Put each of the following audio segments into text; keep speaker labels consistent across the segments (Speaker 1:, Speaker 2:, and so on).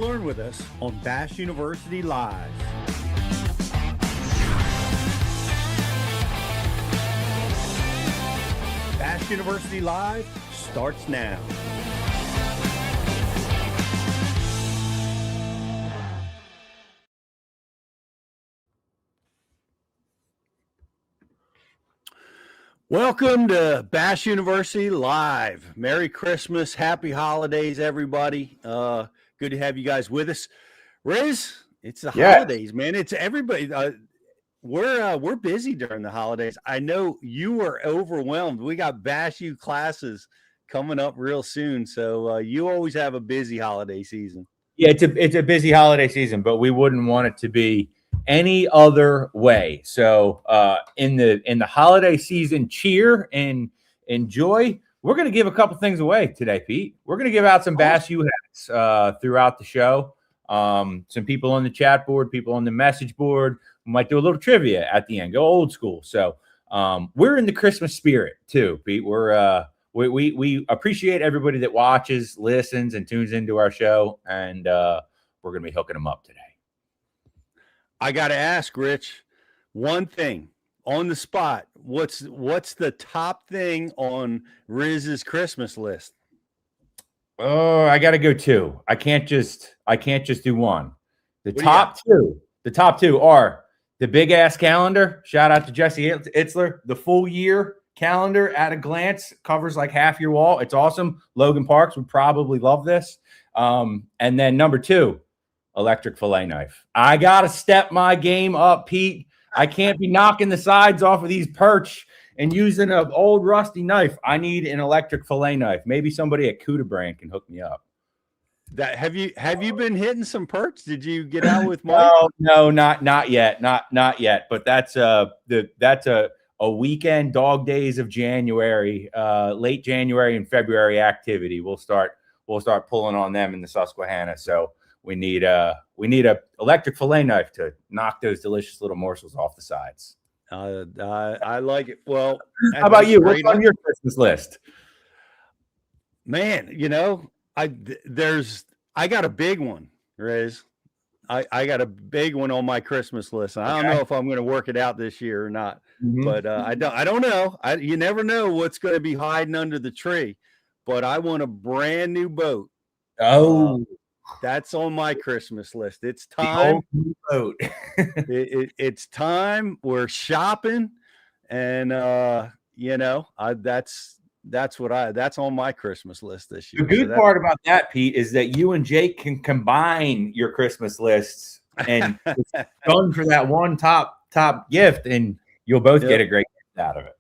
Speaker 1: learn with us on Bass University Live. Bass University Live starts now. Welcome to Bass University Live. Merry Christmas, happy holidays, everybody. Good to have you guys with us. Riz, it's the holidays, man. It's everybody. We're busy during the holidays. I know you are overwhelmed. We got Bass U classes coming up real soon, so you always have a busy holiday season.
Speaker 2: Yeah, it's a busy holiday season, but we wouldn't want it to be any other way. So in the holiday season cheer and enjoy, we're going to give a couple things away today, Pete. We're going to give out some Bass U hats throughout the show. Some people on the chat board, people on the message board. We might do a little trivia at the end. Go old school. So we're in the Christmas spirit too, Pete. We appreciate everybody that watches, listens, and tunes into our show, and we're going to be hooking them up today.
Speaker 1: I got to ask, Rich, one thing on the spot. What's the top thing on Riz's Christmas list?
Speaker 2: Oh, I got to go two. I can't just do one. The top two are the big ass calendar. Shout out to Jesse Itzler. The full year calendar at a glance covers like half your wall. It's awesome. Logan Parks would probably love this. And then number two, electric fillet knife. I got to step my game up, Pete. I can't be knocking the sides off of these perch and using an old rusty knife. I need an electric fillet knife. Maybe somebody at Cuda Brand can hook me up.
Speaker 1: Have you been hitting some perch? Did you get out with Mike?
Speaker 2: No, not yet. Not yet. But that's a weekend dog days of January, late January and February activity. We'll start pulling on them in the Susquehanna. So we need a electric fillet knife to knock those delicious little morsels off the sides.
Speaker 1: I like it. Well,
Speaker 2: how about you? What's on your Christmas list?
Speaker 1: Man, I got a big one, Riz. I got a big one on my Christmas list. I don't know if I'm going to work it out this year or not, but I don't know. You never know what's going to be hiding under the tree. But I want a brand new boat.
Speaker 2: Oh.
Speaker 1: That's on my Christmas list. It's time. It's time. We're shopping, and that's on my Christmas list this year.
Speaker 2: The good part about that, Pete, is that you and Jake can combine your Christmas lists and done for that one top gift, and you'll both get a great gift out of
Speaker 1: it.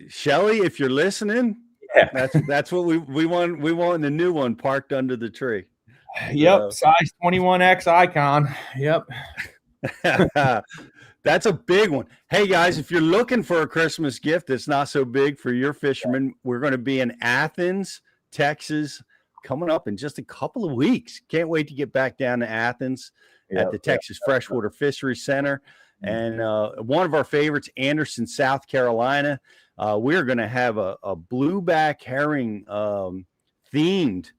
Speaker 1: Shelly, if you're listening, that's what we want. We want the new one parked under the tree.
Speaker 2: Yep, size 21X icon. Yep.
Speaker 1: That's a big one. Hey, guys, if you're looking for a Christmas gift that's not so big for your fishermen, we're going to be in Athens, Texas, coming up in just a couple of weeks. Can't wait to get back down to Athens at the Texas Freshwater Fishery Center. And one of our favorites, Anderson, South Carolina, we're going to have a blueback herring themed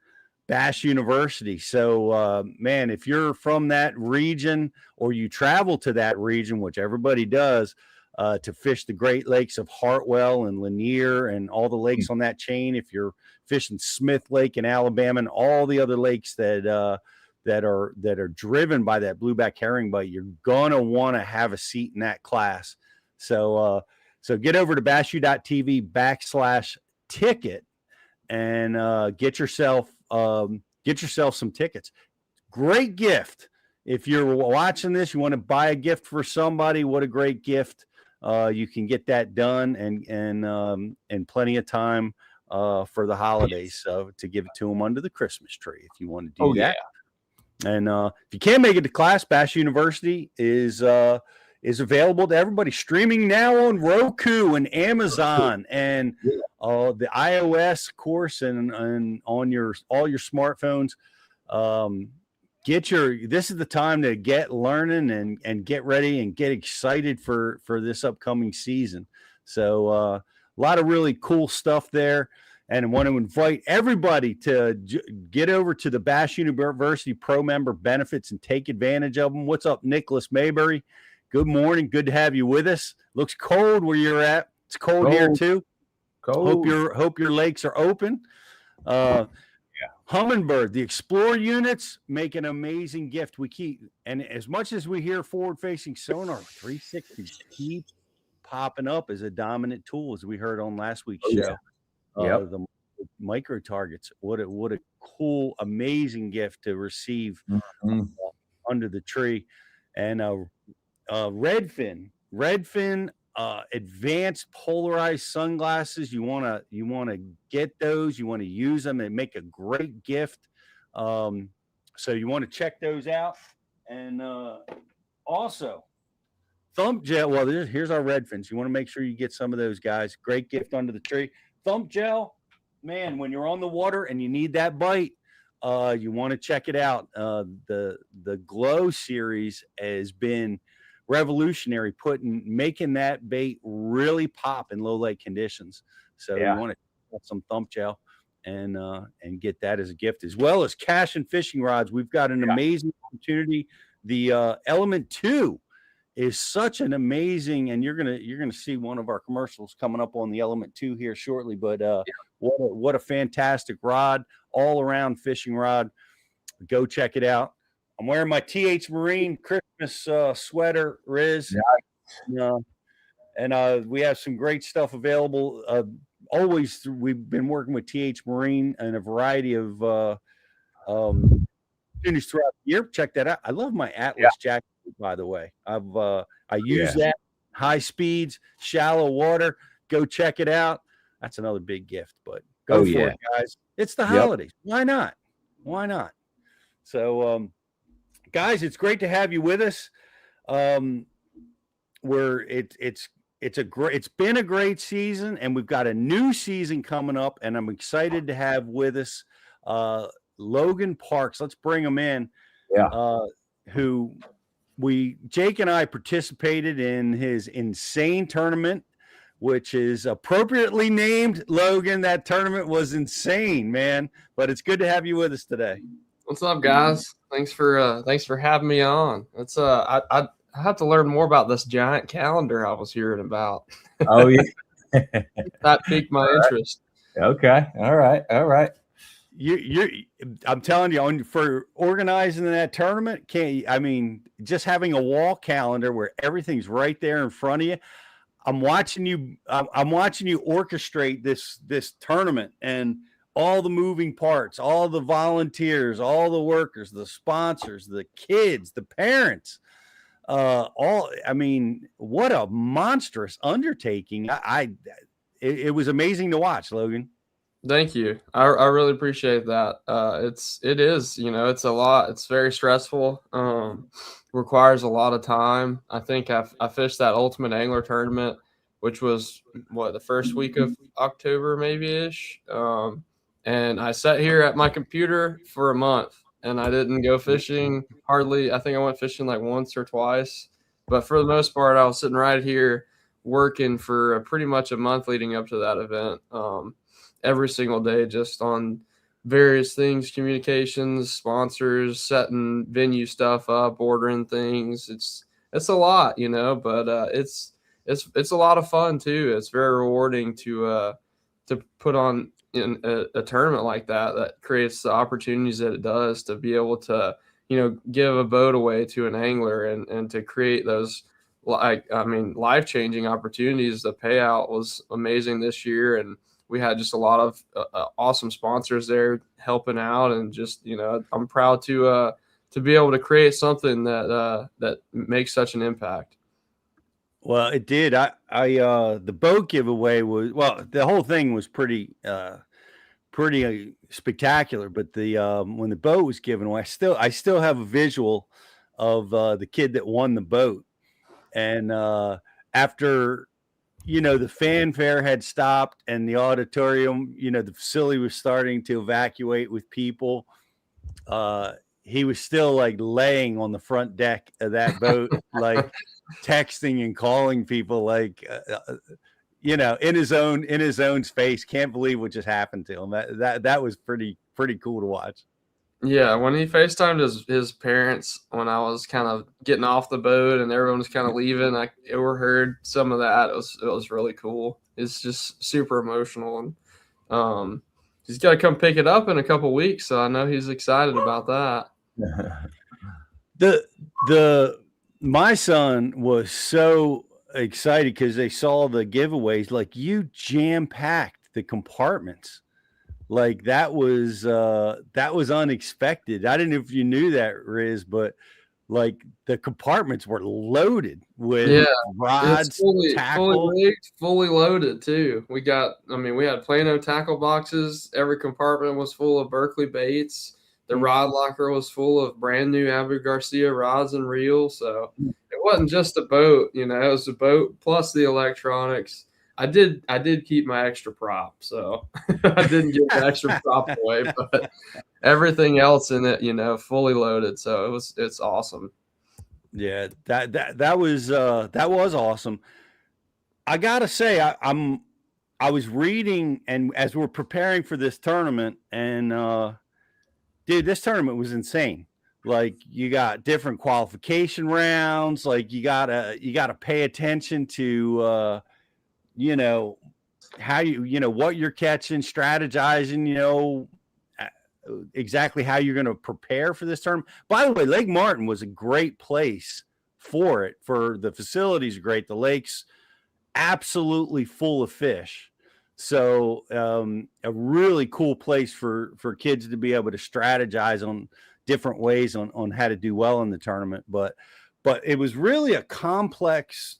Speaker 1: Bass University. So, man, if you're from that region or you travel to that region, which everybody does, to fish the Great Lakes of Hartwell and Lanier and all the lakes on that chain, if you're fishing Smith Lake in Alabama and all the other lakes that are driven by that blueback herring bite, you're gonna want to have a seat in that class. So get over to bassu.tv/ticket and get yourself some tickets. Great gift. If you're watching this, you want to buy a gift for somebody, what a great gift. You can get that done and plenty of time for the holidays to give it to them under the Christmas tree if you want to do that. And if you can't make it to class, Bass University is available to everybody, streaming now on Roku and Amazon and the iOS course and on all your smartphones. This is the time to get learning and get ready and get excited for this upcoming season. So a lot of really cool stuff there. And I want to invite everybody to get over to the Bass University Pro Member benefits and take advantage of them. What's up, Nicholas Mayberry? Good morning. Good to have you with us. Looks cold where you're at. It's cold here too.
Speaker 2: Cold.
Speaker 1: Hope your lakes are open. Humminbird, the Explorer units make an amazing gift. And as much as we hear forward-facing sonar, 360 keep popping up as a dominant tool, as we heard on last week's show. The micro targets. What a cool, amazing gift to receive under the tree. And Redfin advanced polarized sunglasses. You want to get those. You want to use them. They make a great gift. So you want to check those out. And also thump gel. Well, here's our Redfins. You want to make sure you get some of those, guys. Great gift under the tree. Thump gel, man, when you're on the water and you need that bite, you want to check it out. The Glow series has been revolutionary, making that bait really pop in low lake conditions. So you want to get some thump gel and get that as a gift, as well as cash and fishing rods. We've got an amazing opportunity. The Element 2 is such an amazing, and you're gonna see one of our commercials coming up on the Element 2 here shortly. But what a fantastic rod, all around fishing rod. Go check it out. I'm wearing my TH Marine Christmas sweater, Riz. And we have some great stuff available. We've been working with TH Marine and a variety of opportunities throughout the year. Check that out. I love my Atlas jacket, by the way. I use that high speeds, shallow water. Go check it out. That's another big gift, but go for it, guys. It's the holidays. Why not? So, guys, it's great to have you with us. It's been a great season, and we've got a new season coming up, and I'm excited to have with us Logan Parks. Let's bring him in. Jake and I participated in his NSANE Tournament, which is appropriately named. Logan, that tournament was insane, man. But it's good to have you with us today.
Speaker 3: What's up, guys? Thanks for having me on. It's I have to learn more about this giant calendar I was hearing about.
Speaker 2: Oh yeah,
Speaker 3: that piqued my interest.
Speaker 2: Okay, all right.
Speaker 1: I'm telling you, for organizing that tournament, just having a wall calendar where everything's right there in front of you. I'm watching you orchestrate this tournament, and all the moving parts, all the volunteers, all the workers, the sponsors, the kids, the parents, what a monstrous undertaking. It was amazing to watch, Logan.
Speaker 3: Thank you. I really appreciate that. It is, it's a lot. It's very stressful. Requires a lot of time. I think I fished that Ultimate Angler tournament, which was the first week of October, maybe ish. And I sat here at my computer for a month, and I didn't go fishing hardly. I think I went fishing like once or twice, but for the most part, I was sitting right here working for pretty much a month leading up to that event. Every single day, just on various things, communications, sponsors, setting venue stuff up, ordering things. It's a lot, but it's a lot of fun too. It's very rewarding to put on in a tournament like that creates the opportunities that it does to be able to, give a boat away to an angler and to create those life-changing opportunities. The payout was amazing this year, and we had just a lot of awesome sponsors there helping out, and just, I'm proud to be able to create something that makes such an impact.
Speaker 1: Well, it did. The boat giveaway the whole thing was pretty spectacular, but when the boat was given away, I still have a visual of the kid that won the boat. And after, the fanfare had stopped and the auditorium, the facility was starting to evacuate with people, he was still like laying on the front deck of that boat, like texting and calling people, like in his own space, can't believe what just happened to him. That was pretty cool to watch.
Speaker 3: Yeah, when he FaceTimed his parents when I was kind of getting off the boat and everyone was kind of leaving, I overheard some of that. It was really cool. It's just super emotional, and he's got to come pick it up in a couple weeks, so I know he's excited about that.
Speaker 1: My son was so excited because they saw the giveaways. Like, you jam packed the compartments. Like, that was unexpected. I didn't know if you knew that, Riz, but like the compartments were loaded with rods, tackle,
Speaker 3: fully rigged, fully loaded too. We had Plano tackle boxes. Every compartment was full of Berkeley baits. The rod locker was full of brand new Abu Garcia rods and reels. So it wasn't just a boat, it was a boat plus the electronics. I did keep my extra prop, so I didn't give the extra prop away, but everything else in it, fully loaded. So it's awesome.
Speaker 1: Yeah, that was awesome. I gotta say, I was reading, and as we're preparing for this tournament, and dude, this tournament was insane. Like, you got different qualification rounds. Like, you gotta pay attention to how what you're catching, strategizing, exactly how you're going to prepare for this tournament. By the way, Lake Martin was a great place for it. For the facilities are great. The lake's absolutely full of fish. So a really cool place for kids to be able to strategize on different ways on how to do well in the tournament. But it was really a complex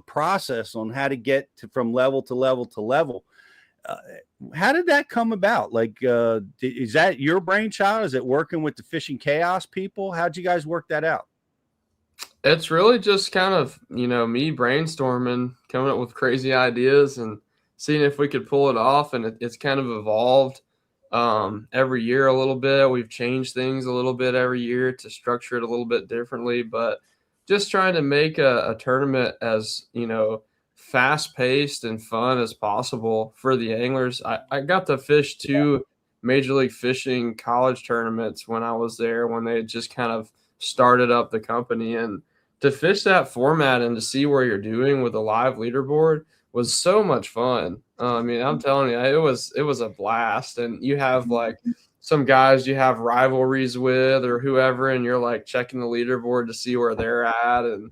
Speaker 1: process on how to get from level to level to level. How did that come about? Like, is that your brainchild? Is it working with the Fishing Chaos people? How'd you guys work that out?
Speaker 3: It's really just kind of, me brainstorming, coming up with crazy ideas and seeing if we could pull it off. And it's kind of evolved every year a little bit. We've changed things a little bit every year to structure it a little bit differently, but just trying to make a tournament as, fast paced and fun as possible for the anglers. I got to fish 2 Major League Fishing college tournaments when I was there, when they just kind of started up the company, and to fish that format and to see where you're doing with a live leaderboard was so much fun. I'm telling you, it was a blast. And you have like some guys you have rivalries with or whoever, and you're like checking the leaderboard to see where they're at. And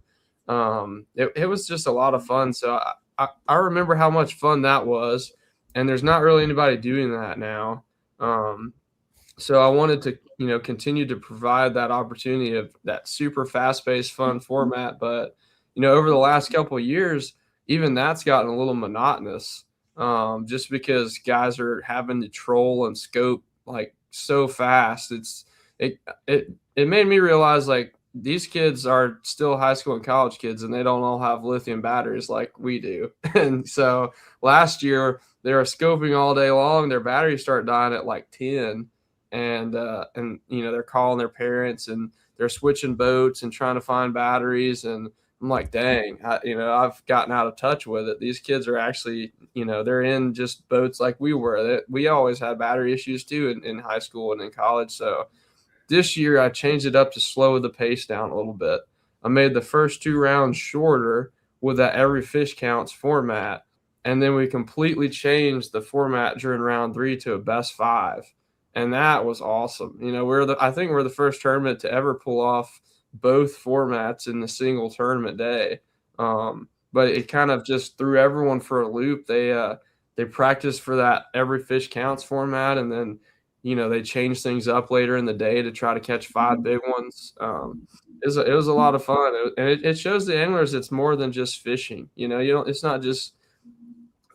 Speaker 3: it was just a lot of fun. So I remember how much fun that was. And there's not really anybody doing that now. So I wanted to, continue to provide that opportunity of that super fast-paced, fun format. But, over the last couple of years, even that's gotten a little monotonous, just because guys are having to troll and scope like so fast. It made me realize, like, these kids are still high school and college kids, and they don't all have lithium batteries like we do. And so last year they were scoping all day long. Their batteries start dying at like 10. And they're calling their parents and they're switching boats and trying to find batteries. And I'm like, dang, I've gotten out of touch with it. These kids are actually, they're in just boats like we were. We always had battery issues too in high school and in college. So this year I changed it up to slow the pace down a little bit. I made the first 2 rounds shorter with that every fish counts format. And then we completely changed the format during round 3 to a best 5. And that was awesome. I think we're the first tournament to ever pull off both formats in a single tournament day. But it kind of just threw everyone for a loop. They practiced for that every fish counts format, and then they changed things up later in the day to try to catch 5 big ones. It was a lot of fun, and it shows the anglers it's more than just fishing. It's not just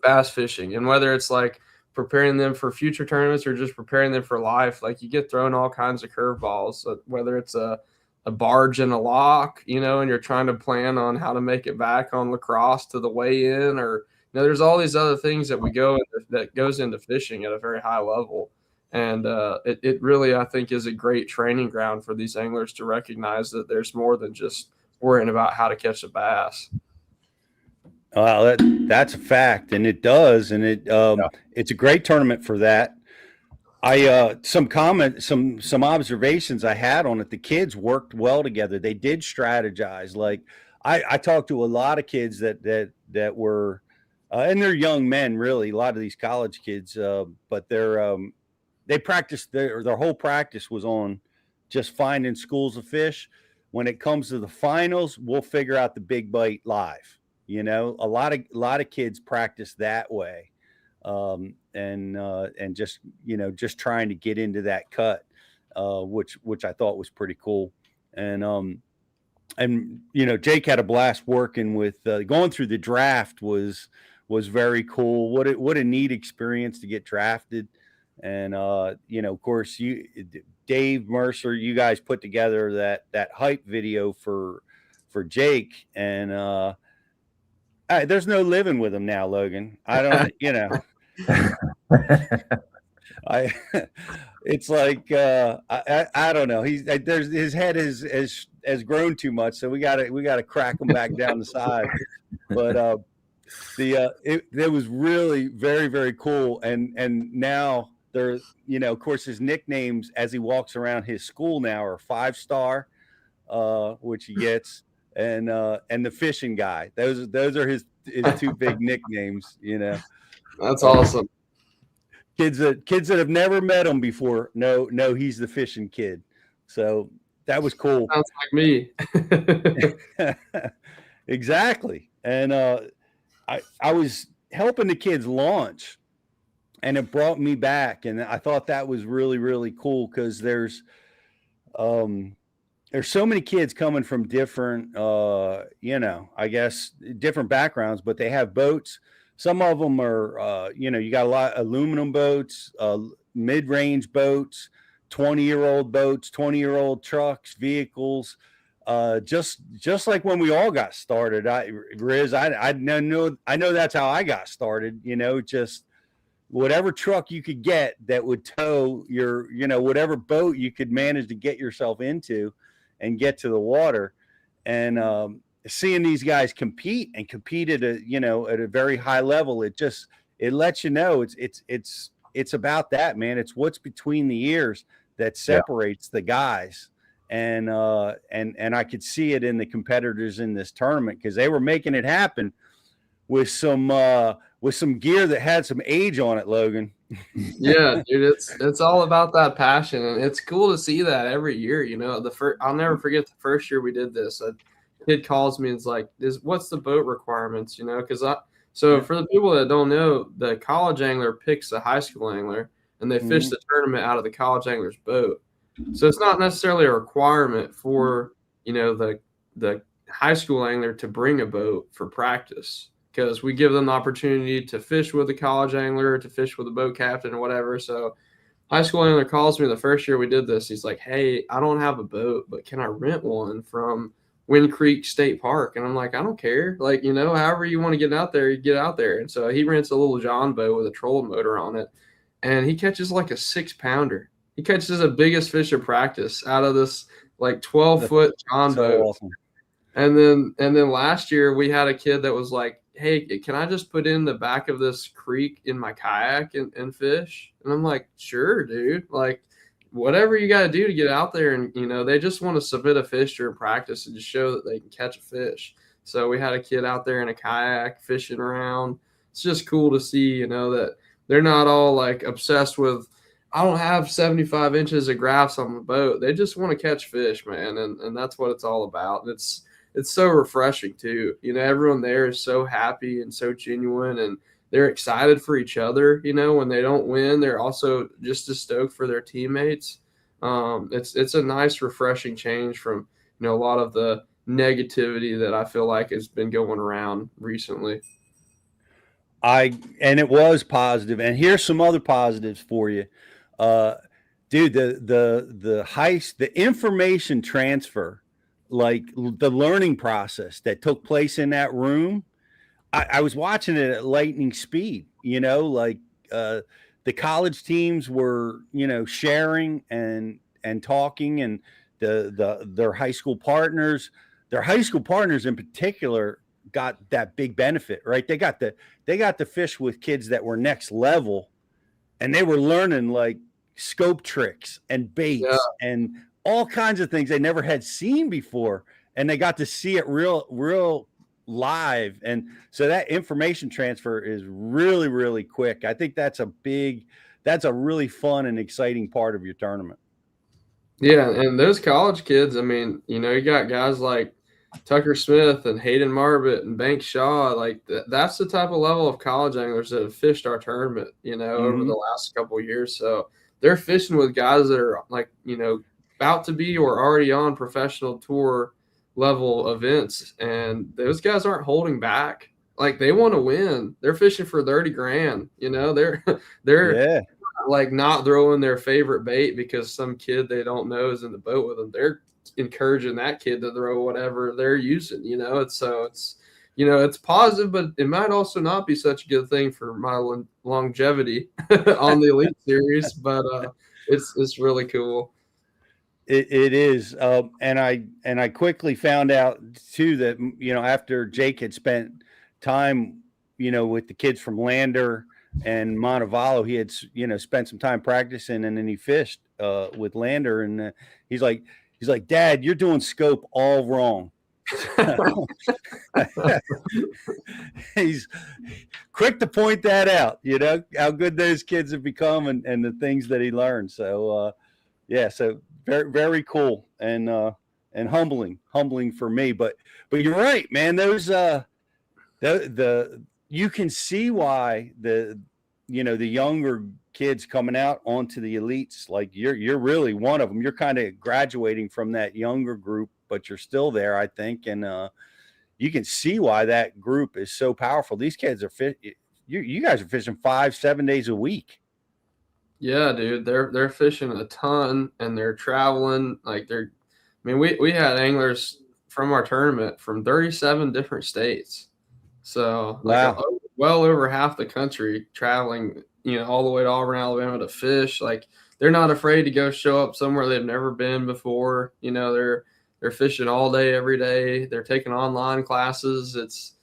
Speaker 3: bass fishing, and whether it's like preparing them for future tournaments or just preparing them for life, like you get thrown all kinds of curveballs, whether it's a barge in a lock, and you're trying to plan on how to make it back on lacrosse to the weigh-in, or there's all these other things that goes into fishing at a very high level. And it really, I think, is a great training ground for these anglers to recognize that there's more than just worrying about how to catch a bass.
Speaker 1: That's a fact, and it does, and it's a great tournament for that. Some observations I had on it. The kids worked well together. They did strategize. Like I talked to a lot of kids that were, and they're young men, really. A lot of these college kids, but they practiced. Their whole practice was on just finding schools of fish. When it comes to the finals, we'll figure out the big bite live. A lot of kids practice that way, and just trying to get into that cut, which I thought was pretty cool. And Jake had a blast working with going through the draft was very cool. What a neat experience to get drafted. And of course, Dave Mercer, you guys put together that hype video for Jake, and there's no living with him now, Logan. I don't, it's like I don't know. His head has grown too much, so we gotta crack him back down the side. But it was really very, very cool, and now there, of course, his nicknames as he walks around his school now are 5-star, which he gets, and the fishing guy. Those are his two big nicknames.
Speaker 3: That's awesome.
Speaker 1: Kids that have never met him before know he's the fishing kid. So that was cool.
Speaker 3: Sounds like me.
Speaker 1: Exactly. And I was helping the kids launch, and it brought me back, and I thought that was really, really cool because there's so many kids coming from different I guess different backgrounds, but they have boats. Some of them are you got a lot of aluminum boats, mid-range boats, 20-year-old boats, 20-year-old trucks, vehicles. Just like when we all got started, Riz, I know that's how I got started. Just whatever truck you could get that would tow your, whatever boat you could manage to get yourself into and get to the water. And seeing these guys compete at a very high level, it lets you know it's about that, man. It's what's between the ears that separates the guys. And I could see it in the competitors in this tournament because they were making it happen with some gear that had some age on it, Logan.
Speaker 3: Yeah, dude, it's all about that passion, and it's cool to see that every year. I'll never forget the first year we did this. A kid calls me and is like, "What's the boat requirements?" Because for the people that don't know, the college angler picks the high school angler, and they fish the tournament out of the college angler's boat. So it's not necessarily a requirement for the high school angler to bring a boat for practice, because we give them the opportunity to fish with a college angler, to fish with a boat captain or whatever. So high school angler calls me the first year we did this. He's like, "Hey, I don't have a boat, but can I rent one from Wind Creek State Park?" And I'm like, "I don't care. However you want to get out there, you get out there." And so he rents a little John boat with a trolling motor on it, and he catches like a 6-pounder. He catches the biggest fish of practice out of this like 12-foot John boat.
Speaker 1: Awesome.
Speaker 3: And then last year we had a kid that was like, "Hey, can I just put in the back of this creek in my kayak and fish?" And I'm like, "Sure, dude. Like, whatever you got to do to get out there." And, they just want to submit a fish during practice and just show that they can catch a fish. So we had a kid out there in a kayak fishing around. It's just cool to see, that they're not all like obsessed with, "I don't have 75 inches of graphs on the boat." They just want to catch fish, man. And that's what it's all about. And it's so refreshing too. Everyone there is so happy and so genuine, and they're excited for each other. When they don't win, they're also just as stoked for their teammates. It's a nice, refreshing change from, a lot of the negativity that I feel like has been going around recently.
Speaker 1: And it was positive. And here's some other positives for you. Dude, the information transfer, like the learning process that took place in that room, I was watching it at lightning speed. The college teams were, sharing and talking, and their high school partners in particular got that big benefit, right? They got the fish with kids that were next level, and they were learning like scope tricks and
Speaker 3: Yeah.
Speaker 1: baits and all kinds of things they never had seen before, and they got to see it real live. And so that information transfer is really, really quick. I think that's a really fun and exciting part of your tournament.
Speaker 3: Yeah, and those college kids, I mean, you know, you got guys like Tucker Smith and Hayden Marbett and Bank Shaw. Like that's the type of level of college anglers that have fished our tournament, you know, over the last couple of years. So they're fishing with guys that are like, you know, about to be or already on professional tour level events, and those guys aren't holding back. Like they want to win. They're fishing for 30 grand. You know, they're like not throwing their favorite bait because some kid they don't know is in the boat with them. They're encouraging that kid to throw whatever they're using, you know. It's you know, it's positive, but it might also not be such a good thing for my longevity on the Elite Series. But it's really cool.
Speaker 1: It is, and I quickly found out too that, you know, after Jake had spent time, you know, with the kids from Lander and Montevallo, he had, you know, spent some time practicing, and then he fished with Lander, and he's like, Dad, you're doing scope all wrong. He's quick to point that out, you know, how good those kids have become and the things that he learned. So yeah, so very, very cool and humbling for me. But you're right, man. Those the you can see why the younger kids coming out onto the elites, like you're really one of them. You're kind of graduating from that younger group, but you're still there, I think, and you can see why that group is so powerful. These kids are you guys are fishing 5-7 days a week.
Speaker 3: Yeah, dude, they're fishing a ton, and they're traveling. Like I mean, we had anglers from our tournament from 37 different states. So like
Speaker 1: Wow.
Speaker 3: well over half the country traveling, you know, all the way to Auburn, Alabama to fish. Like they're not afraid to go show up somewhere they've never been before. You know, they're fishing all day, every day. They're taking online classes. It's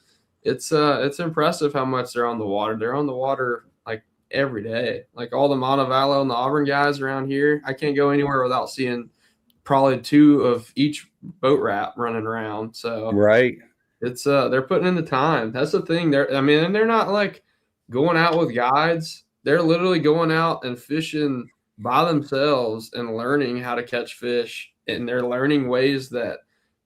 Speaker 3: impressive how much they're on the water. They're on the water like every day. Like all the Montevallo and the Auburn guys around here, I can't go anywhere without seeing probably 2 of each boat wrap running around. So
Speaker 1: Right.
Speaker 3: it's they're putting in the time. That's the thing. And they're not like going out with guides. They're literally going out and fishing by themselves and learning how to catch fish. And they're learning ways that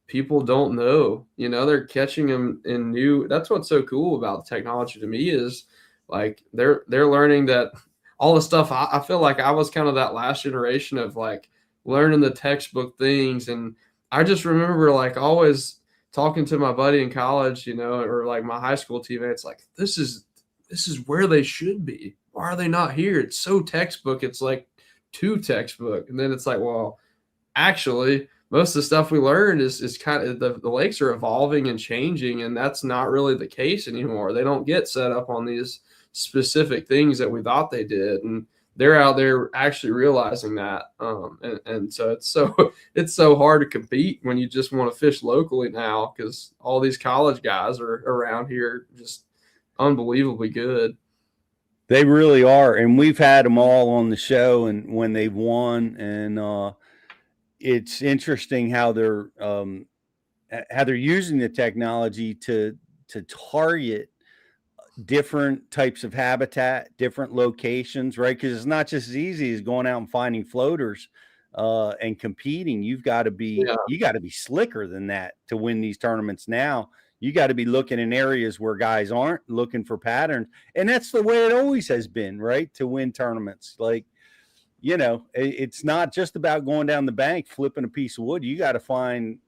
Speaker 3: people don't know. You know, they're catching them in new. That's what's so cool about the technology to me is like they're learning that all the stuff. I feel like I was kind of that last generation of like learning the textbook things. And I just remember like always talking to my buddy in college, you know, or like my high school teammates, like this is where they should be. Why are they not here? It's so textbook. It's like too textbook. And then it's like, well, actually, most of the stuff we learned is kind of the lakes are evolving and changing, and that's not really the case anymore. They don't get set up on these specific things that we thought they did, and they're out there actually realizing that. And so it's so hard to compete when you just want to fish locally now because all these college guys are around here just unbelievably good.
Speaker 1: They really are, and we've had them all on the show, and when they've won, and it's interesting how they're using the technology to target different types of habitat, different locations, right? Because it's not just as easy as going out and finding floaters and competing. You got to be slicker than that to win these tournaments now. You got to be looking in areas where guys aren't looking for patterns. And that's the way it always has been, right? To win tournaments. Like, you know, it's not just about going down the bank, flipping a piece of wood. You got to find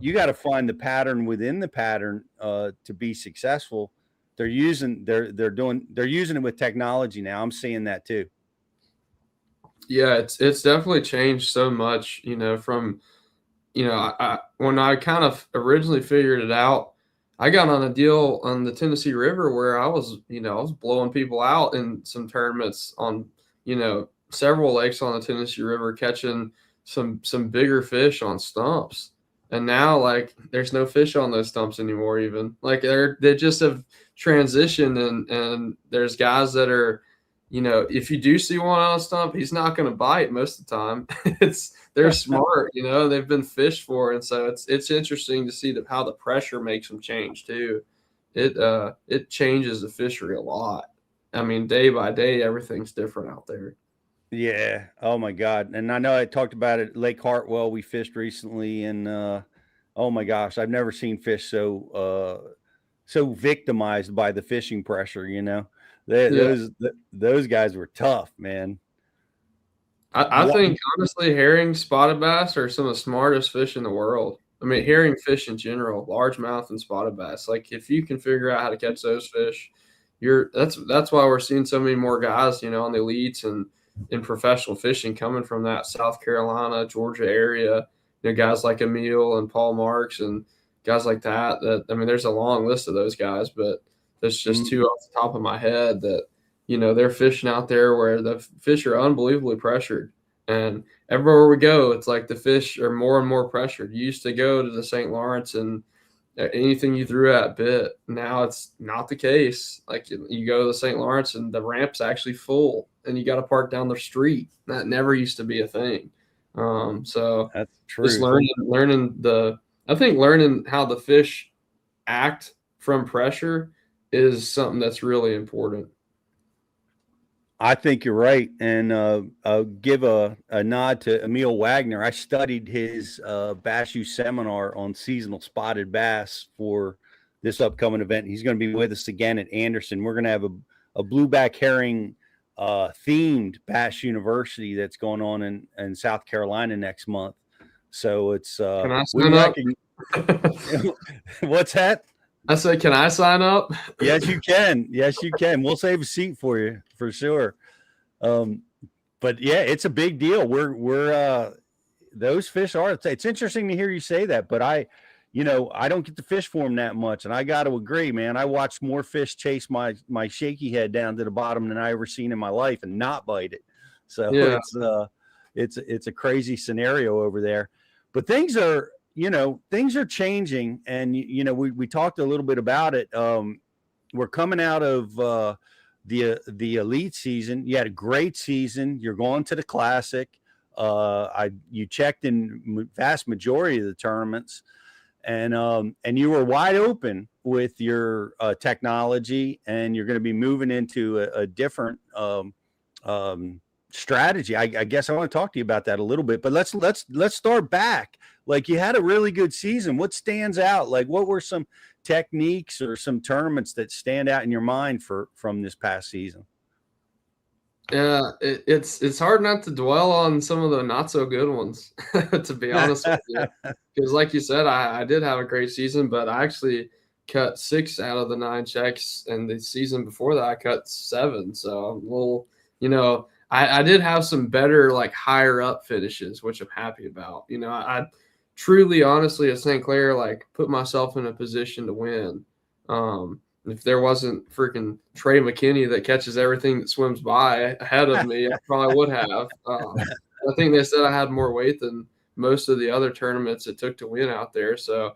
Speaker 1: the pattern within the pattern to be successful. They're using it with technology now. I'm seeing that too.
Speaker 3: Yeah, it's definitely changed so much, you know, from, you know, I when I kind of originally figured it out, I got on a deal on the Tennessee River where I was blowing people out in some tournaments on, you know, several lakes on the Tennessee River, catching some bigger fish on stumps. And now, like, there's no fish on those stumps anymore. Even like they just have transitioned, and there's guys that are, if you do see one on a stump, he's not going to bite most of the time. They're smart, they've been fished for, and so it's interesting to see how the pressure makes them change too. It changes the fishery a lot. I mean, day by day, everything's different out there.
Speaker 1: Yeah. Oh my God. And I know I talked about it. Lake Hartwell, we fished recently, and oh my gosh, I've never seen fish so victimized by the fishing pressure.
Speaker 3: Yeah.
Speaker 1: Those guys were tough, man.
Speaker 3: I think honestly, herring, spotted bass are some of the smartest fish in the world. I mean, herring fish in general, largemouth and spotted bass. Like, if you can figure out how to catch those fish, that's why we're seeing so many more guys, on the elites and in professional fishing coming from that South Carolina, Georgia area. Guys like Emil and Paul Marks and guys like that. I mean, there's a long list of those guys, but there's just two off the top of my head that they're fishing out there where the fish are unbelievably pressured. And everywhere we go, it's like the fish are more and more pressured. You used to go to the St. Lawrence and anything you threw at bit. Now it's not the case. Like, you go to the St. Lawrence and the ramp's actually full and you got to park down the street. That never used to be a thing. So
Speaker 1: that's true.
Speaker 3: Just learning how the fish act from pressure is something that's really important.
Speaker 1: I think you're right. And I'll give a nod to Emil Wagner. I studied his Bass U seminar on seasonal spotted bass for this upcoming event. He's going to be with us again at Anderson. We're going to have a blueback herring themed Bass University that's going on in South Carolina next month. So it's
Speaker 3: Can I sign up?
Speaker 1: What's that?
Speaker 3: I said, can I sign up?
Speaker 1: Yes, you can. Yes, you can. We'll save a seat for you for sure. But yeah, it's a big deal. We're those fish are. It's interesting to hear you say that, but I don't get to fish for them that much, and I got to agree, man. I watched more fish chase my shaky head down to the bottom than I ever seen in my life and not bite it. So yeah. It's a crazy scenario over there, but things are changing, and we talked a little bit about it. We're coming out of the elite season. You had a great season. You're going to the Classic. You checked in vast majority of the tournaments, and you were wide open with your technology, and you're going to be moving into a different strategy. I guess I want to talk to you about that a little bit, but let's start back. Like, you had a really good season. What stands out? Like, what were some techniques or some tournaments that stand out in your mind from this past season?
Speaker 3: Yeah, it's hard not to dwell on some of the not so good ones, to be honest with you. Because like you said, I did have a great season, but I actually cut 6 out of the 9 checks, and the season before that I cut 7. So I'm a little, I did have some better, like, higher up finishes, which I'm happy about. I truly, honestly, at St. Clair, like, put myself in a position to win. If there wasn't freaking Trey McKinney that catches everything that swims by ahead of me, I probably would have. I think they said I had more weight than most of the other tournaments it took to win out there. So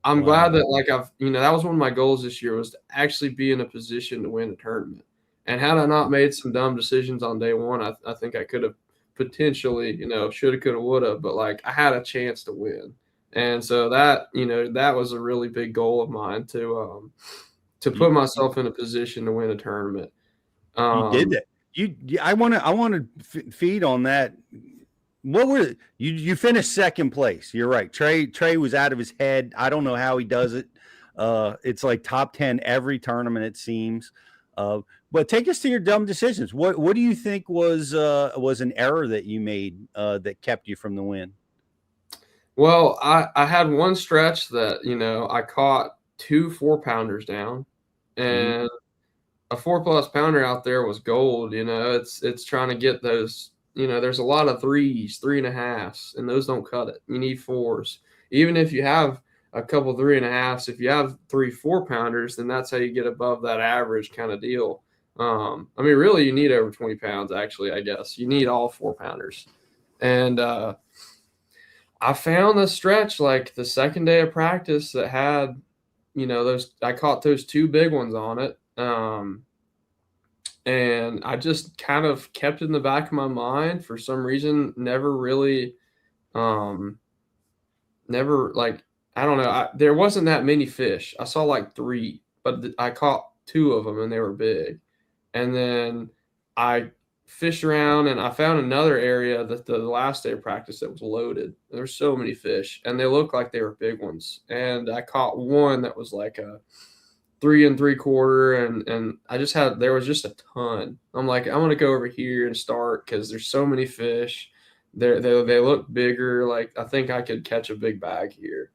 Speaker 3: I'm glad that, like, that was one of my goals this year, was to actually be in a position to win a tournament. And had I not made some dumb decisions on day one, I think I could have potentially, shoulda, coulda, woulda, but, like, I had a chance to win. And so that was a really big goal of mine to put myself in a position to win a tournament.
Speaker 1: You did that. I want to feed on that. What were you finished second place? You're right. Trey was out of his head. I don't know how he does it. It's like top 10 every tournament, it seems. But take us to your dumb decisions. What do you think was an error that you made that kept you from the win?
Speaker 3: Well, I had one stretch that, I caught 2 4-pounders down, and a 4+ pounder out there was gold. It's trying to get those, there's a lot of 3s, 3.5s, and those don't cut it. You need 4s. Even if you have a couple 3.5s, if you have 3 4-pounders, then that's how you get above that average kind of deal. I mean, really, you need over 20 pounds, actually, I guess. You need all 4-pounders. And I found a stretch like the second day of practice that had, I caught those 2 big ones on it. And I just kind of kept it in the back of my mind for some reason, never really, never like, I don't know. There wasn't that many fish. I saw like 3, but I caught 2 of them and they were big. And then I fished around and I found another area that the last day of practice that was loaded. There were so many fish and they looked like they were big ones. And I caught one that was like a 3 3/4, and there was just a ton. I'm like, I'm gonna go over here and start because there's so many fish. They look bigger. Like I think I could catch a big bag here.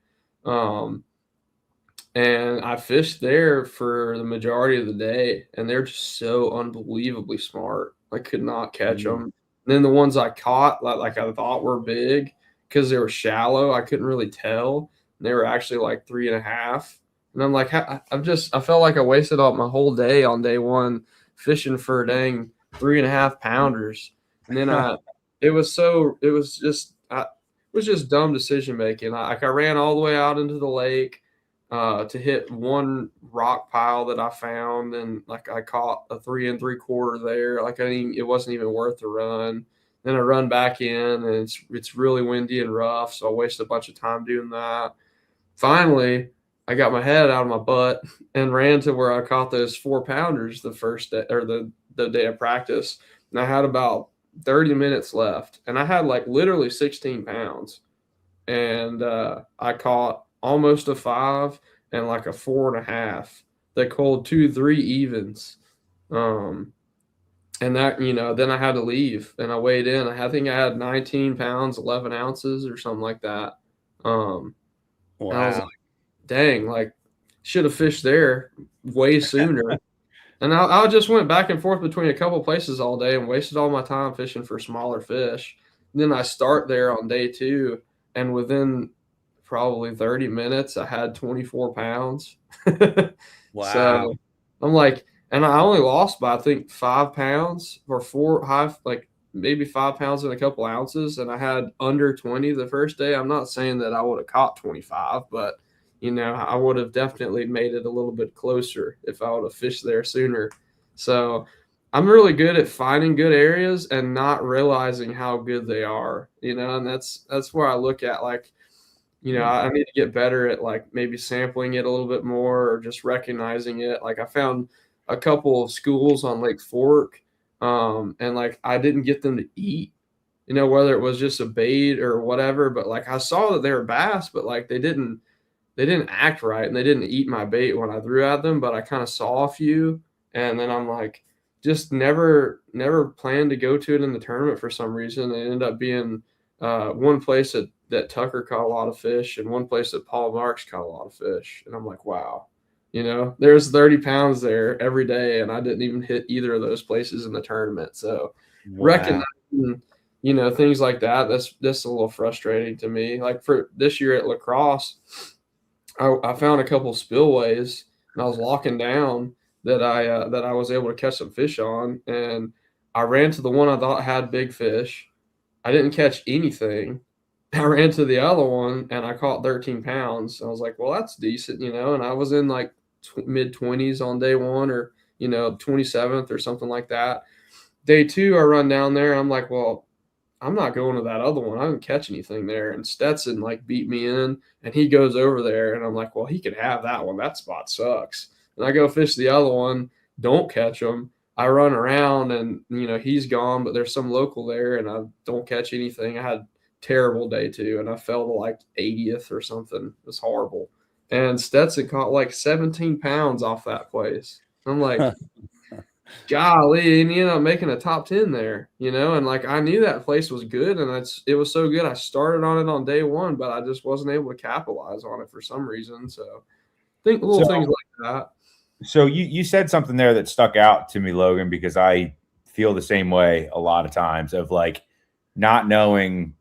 Speaker 3: And I fished there for the majority of the day, and they're just so unbelievably smart. I could not catch them. And then the ones I caught, like I thought were big because they were shallow, I couldn't really tell. And they were actually like 3.5. And I'm like, I felt like I wasted all my whole day on day one fishing for a dang 3.5 pounders. And then it was just dumb decision making. I ran all the way out into the lake to hit one rock pile that I found, and like I caught a 3 3/4 there. Like it wasn't even worth the run. Then I run back in, and it's really windy and rough, so I wasted a bunch of time doing that. Finally, I got my head out of my butt and ran to where I caught those 4 pounders the first day or the day of practice. And I had about 30 minutes left, and I had like literally 16 pounds. And I caught almost a 5 and like a 4.5. They called 2 3 evens. And that, then I had to leave and I weighed in. I think I had 19 pounds, 11 ounces or something like that.
Speaker 1: Wow.
Speaker 3: And I was like, dang, like should have fished there way sooner. And I just went back and forth between a couple places all day and wasted all my time fishing for smaller fish. And then I start there on day 2, and within probably 30 minutes, I had 24 pounds.
Speaker 1: Wow.
Speaker 3: So I'm like, and I only lost by, I think, 5 pounds or maybe 5 pounds and a couple ounces. And I had under 20 the first day. I'm not saying that I would have caught 25, but I would have definitely made it a little bit closer if I would have fished there sooner. So I'm really good at finding good areas and not realizing how good they are, and that's where I look at, like, I need to get better at like maybe sampling it a little bit more or just recognizing it. Like I found a couple of schools on Lake Fork, and like I didn't get them to eat, whether it was just a bait or whatever, but like I saw that they were bass, but like they didn't act right and they didn't eat my bait when I threw at them, but I kind of saw a few, and then I'm like, just never planned to go to it in the tournament for some reason. It ended up being one place that Tucker caught a lot of fish and one place that Paul Marks caught a lot of fish. And I'm like, wow, there's 30 pounds there every day, and I didn't even hit either of those places in the tournament. So recognizing, things like that, that's a little frustrating to me. Like for this year at lacrosse, I found a couple spillways, and I was locking down that I was able to catch some fish on, and I ran to the one I thought had big fish. I didn't catch anything. I ran to the other one and I caught 13 pounds. I was like, well, that's decent, and I was in like mid-20s on day 1 or, 27th or something like that. Day 2, I run down there. I'm like, well, I'm not going to that other one. I didn't catch anything there. And Stetson like beat me in, and he goes over there, and I'm like, well, he could have that one. That spot sucks. And I go fish the other one, don't catch him. I run around, and he's gone, but there's some local there, and I don't catch anything. I had a terrible day 2, and I fell to like 80th or something. It was horrible. And Stetson caught like 17 pounds off that place. I'm like, golly, and he ended up making a top 10 there, and like I knew that place was good, and it was so good. I started on it on day 1, but I just wasn't able to capitalize on it for some reason. So I think little things like that.
Speaker 2: So you said something there that stuck out to me, Logan, because I feel the same way a lot of times of like not knowing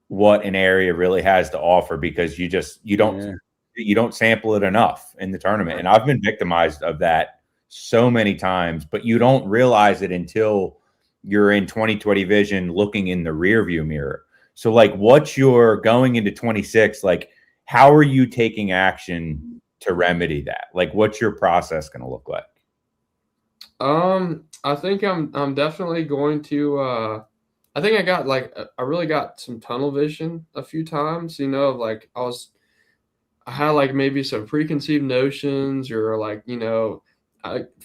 Speaker 2: what an area really has to offer because you don't sample it enough in the tournament. And I've been victimized of that so many times, but you don't realize it until you're in 20/20 vision looking in the rear view mirror. So like, what's your going into 26? Like, how are you taking action to remedy that? Like, what's your process going to look like?
Speaker 3: I think I'm definitely going to. I think I really got some tunnel vision a few times. Of like I had like maybe some preconceived notions or like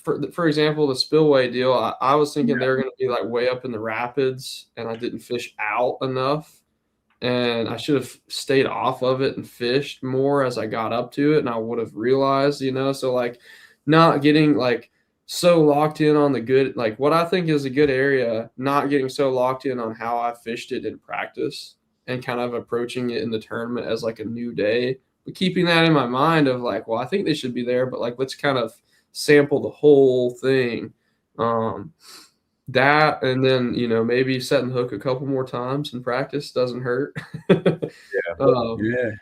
Speaker 3: for example the spillway deal. I was thinking they were going to be like way up in the rapids, and I didn't fish out enough, and I should have stayed off of it and fished more as I got up to it, and I would have realized. So like not getting like so locked in on the good, like what I think is a good area, not getting so locked in on how I fished it in practice and kind of approaching it in the tournament as like a new day, but keeping that in my mind of like, well, I think they should be there, but like let's kind of sample the whole thing. That and then maybe setting the hook a couple more times in practice doesn't hurt.
Speaker 1: Yeah.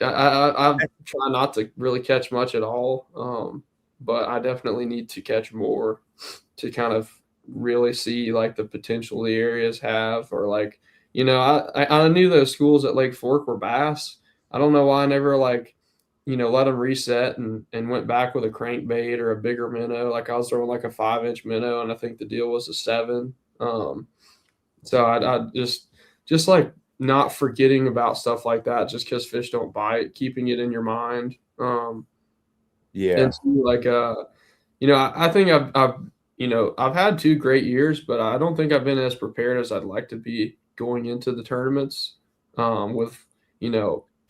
Speaker 3: I try not to really catch much at all, but I definitely need to catch more to kind of really see like the potential the areas have, or like I knew those schools at Lake Fork were bass. I don't know why I never like let them reset and went back with a crankbait or a bigger minnow. Like I was throwing like a 5-inch minnow, and I think the deal was a 7. So I just like not forgetting about stuff like that just because fish don't bite, keeping it in your mind.
Speaker 2: Yeah.
Speaker 3: And so like I think I've had 2 great years, but I don't think I've been as prepared as I'd like to be going into the tournaments, with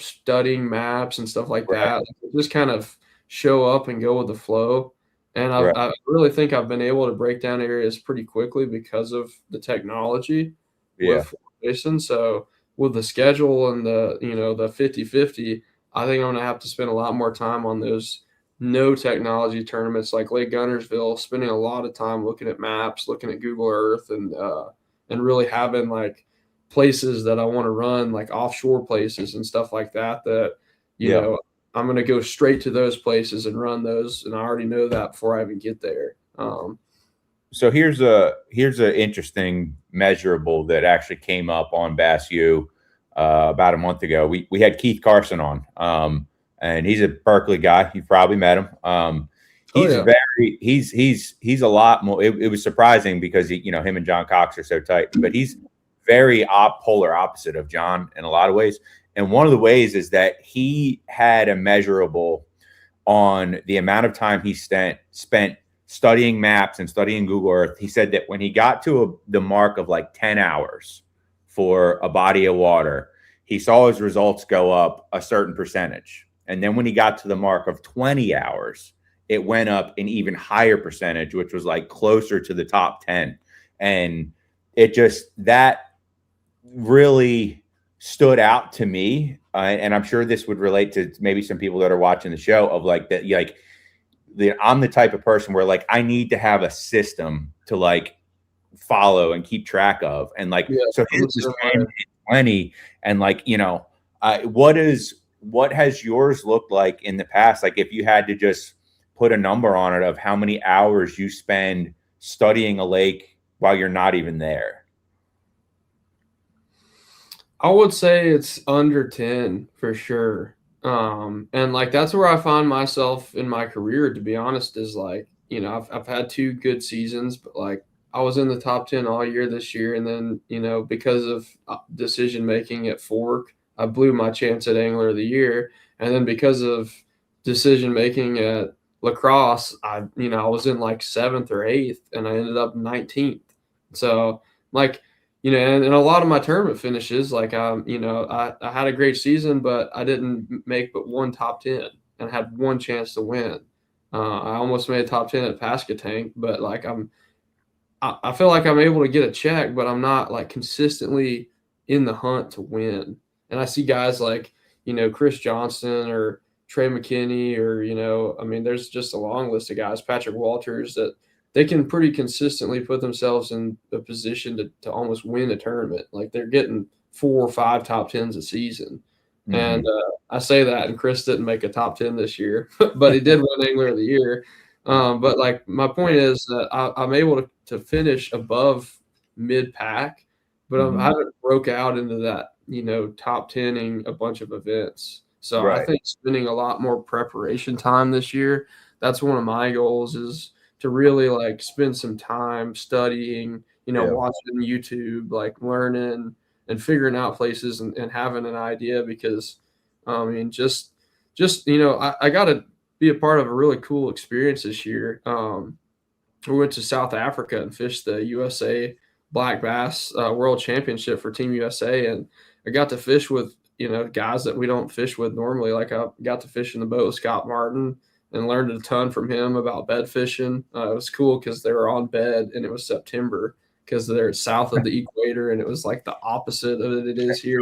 Speaker 3: studying maps and stuff like that. Just kind of show up and go with the flow. And I really think I've been able to break down areas pretty quickly because of the technology with Jason. So with the schedule and the 50-50, I think I'm going to have to spend a lot more time on those no technology tournaments like Lake Gunnersville, spending a lot of time looking at maps, looking at Google Earth, and really having like places that I want to run, like offshore places and stuff like that, I'm going to go straight to those places and run those. And I already know that before I even get there.
Speaker 2: So here's an interesting measurable that actually came up on Bass U about a month ago. We had Keith Carson on, and he's a Berkeley guy. You've probably met him. He's a lot more. It was surprising because him and John Cox are so tight, but he's very polar opposite of John in a lot of ways. And one of the ways is that he had a measurable on the amount of time he spent studying maps and studying Google Earth. He said that when he got to the mark of like 10 hours for a body of water, he saw his results go up a certain percentage. And then when he got to the mark of 20 hours, it went up an even higher percentage, which was like closer to the top 10. And that really stood out to me. And I'm sure this would relate to maybe some people that are watching the show of like that, I'm the type of person where like I need to have a system to like follow and keep track of. And like, so his is 20, and like, what has yours looked like in the past? Like if you had to just put a number on it of how many hours you spend studying a lake while you're not even there.
Speaker 3: I would say it's under 10 for sure. And like that's where I find myself in my career, to be honest, is like, I've had 2 good seasons, but like I was in the top 10 all year this year. And then, because of decision making at Fork, I blew my chance at Angler of the Year. And then because of decision making at Lacrosse, I was in like 7th or 8th, and I ended up 19th. So like, and a lot of my tournament finishes, like, I had a great season, but I didn't make but 1 top 10 and had 1 chance to win. I almost made a top 10 at Pascatank, but like I feel like I'm able to get a check, but I'm not like consistently in the hunt to win. And I see guys like, Chris Johnston or Trey McKinney, or, there's just a long list of guys, Patrick Walters, that they can pretty consistently put themselves in a position to almost win a tournament. Like they're getting 4 or 5 top 10s a season. Mm-hmm. And I say that, and Chris didn't make a top 10 this year, but he did win Angler of the Year. But like my point is that I'm able to finish above mid pack, but I haven't broke out into that top 10ing a bunch of events. So I
Speaker 2: Right.
Speaker 3: think spending a lot more preparation time this year, that's one of my goals, is to really like spend some time studying,
Speaker 2: Yeah.
Speaker 3: watching YouTube, like learning and figuring out places and having an idea, because I mean, I got to be a part of a really cool experience this year. We went to South Africa and fished the USA Black Bass World Championship for Team USA, and I got to fish with guys that we don't fish with normally. Like I got to fish in the boat with Scott Martin and learned a ton from him about bed fishing. It was cool because they were on bed and it was September, because they're south of the equator, and it was like the opposite of it is here.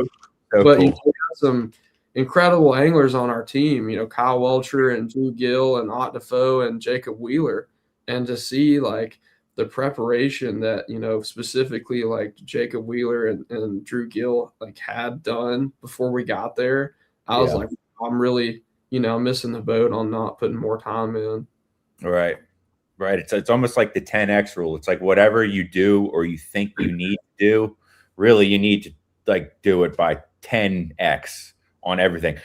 Speaker 2: So
Speaker 3: But
Speaker 2: cool.
Speaker 3: we had some incredible anglers on our team. Kyle Welcher and Drew Gill and Ott Defoe and Jacob Wheeler, and to see like the preparation that specifically like Jacob Wheeler and Drew Gill like had done before we got there, I was
Speaker 2: Yeah.
Speaker 3: like, I'm really missing the boat on not putting more time in.
Speaker 2: Right. It's almost like the 10x rule. It's like whatever you do or you think you need to do, really you need to like do it by 10x on everything.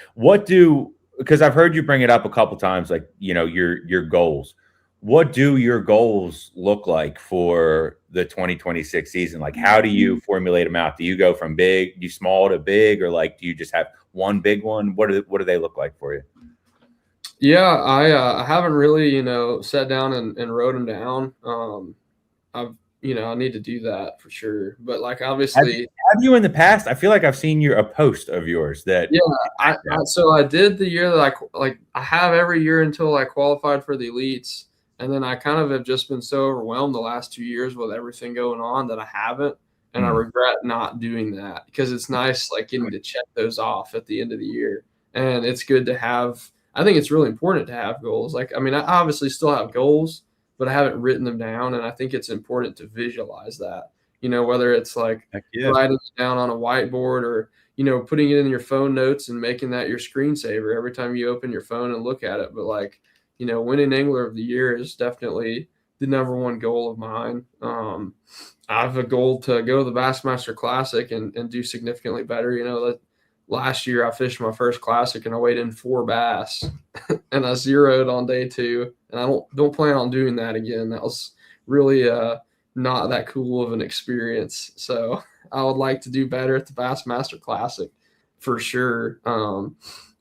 Speaker 2: Because I've heard you bring it up a couple times, like your goals. What do your goals look like for the 2026 season? Like, how do you formulate them out? Do you go from small to big, or like do you just have one big one? What do they look like for you?
Speaker 3: Yeah, I haven't really sat down and wrote them down. I need to do that for sure. But like obviously,
Speaker 2: Have you in the past? I feel like I've seen a post of yours that.
Speaker 3: yeah, so I did the year that I have every year until I qualified for the elites. And then I kind of have just been so overwhelmed the last 2 years with everything going on that I haven't. And I regret not doing that, because it's nice like getting to check those off at the end of the year. And it's good to have, I think it's really important to have goals. Like, I mean, I obviously still have goals, but I haven't written them down. And I think it's important to visualize that, whether it's like writing it down on a whiteboard, or, putting it in your phone notes and making that your screensaver every time you open your phone and look at it. But like, winning Angler of the Year is definitely the number one goal of mine. I have a goal to go to the Bassmaster Classic and do significantly better. Last year I fished my first classic and I weighed in 4 bass and I zeroed on day 2. And I don't plan on doing that again. That was really not that cool of an experience. So I would like to do better at the Bassmaster Classic for sure.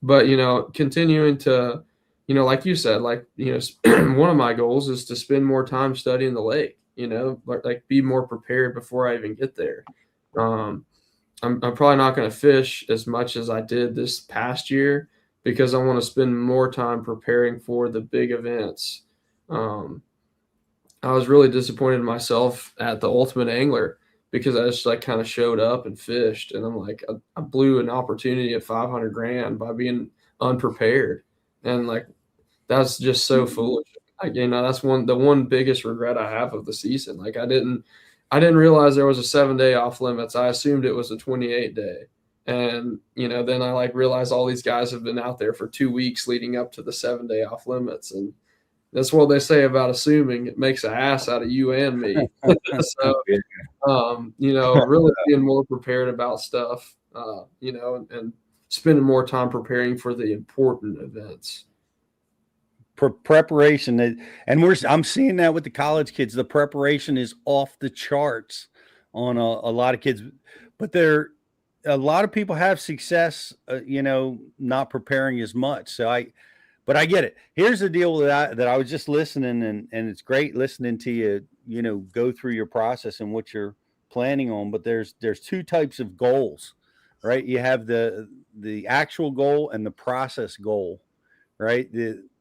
Speaker 3: But continuing to, like you said, like, one of my goals is to spend more time studying the lake, like be more prepared before I even get there. I'm probably not going to fish as much as I did this past year, because I want to spend more time preparing for the big events. I was really disappointed in myself at the Ultimate Angler, because I just like kind of showed up and fished, and I'm like, I blew an opportunity at 500 grand by being unprepared. And like, that's just so foolish. Like, that's the one biggest regret I have of the season. Like I didn't realize there was a 7-day off limits. I assumed it was a 28-day. And, then I like realized all these guys have been out there for 2 weeks leading up to the 7-day off limits. And that's what they say about assuming. It makes an ass out of you and me. So, really being more prepared about stuff, and spending more time preparing for the important events.
Speaker 1: Preparation, and I'm seeing that with the college kids. The preparation is off the charts on a lot of kids, but a lot of people have success, not preparing as much. But I get it. Here's the deal that I was just listening, and it's great listening to you, go through your process and what you're planning on. But there's 2 types of goals, right? You have the actual goal and the process goal, right?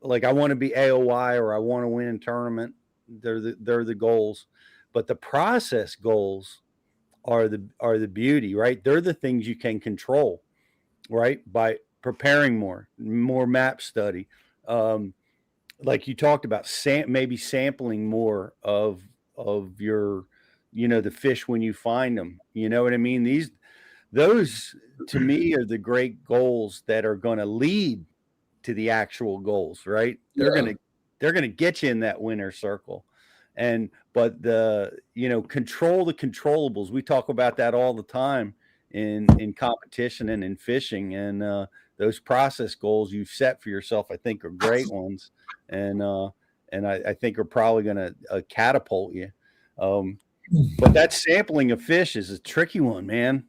Speaker 1: Like I want to be AOY, or I want to win a tournament. They're the goals, but the process goals are the beauty, right? They're the things you can control, right? By preparing more map study, like you talked about, maybe sampling more of your, the fish when you find them. You know what I mean? Those to me are the great goals that are going to lead to the actual goals, right? They're going to get you in that winner circle. But control the controllables. We talk about that all the time in competition and in fishing. And those process goals you've set for yourself, I think, are great ones, and I think are probably going to catapult you. But that sampling of fish is a tricky one, man.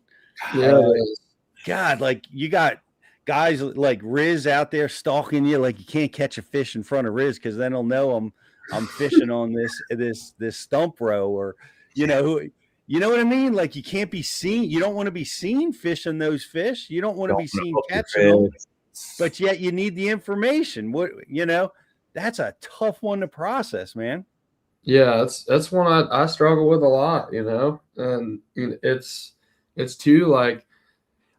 Speaker 3: Yeah, it is.
Speaker 1: God, like you got guys like Riz out there stalking you, like you can't catch a fish in front of Riz because then he'll know I'm fishing on this stump row, or you know what I mean? Like you can't be seen. You don't want to be seen fishing those fish. You don't want to be seen catching them, but yet you need the information. That's a tough one to process, man.
Speaker 3: Yeah, that's one I struggle with a lot, and it's too like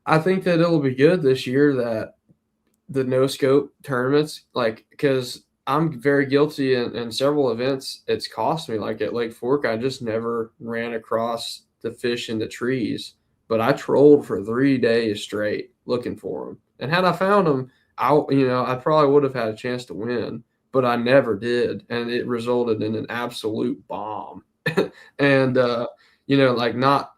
Speaker 3: I think that it'll be good this year that the no scope tournaments, like, because I'm very guilty in several events. It's cost me, like at Lake Fork, I just never ran across the fish in the trees, but I trolled for 3 days straight looking for them. And had I found them, I probably would have had a chance to win, but I never did. And it resulted in an absolute bomb. And, like not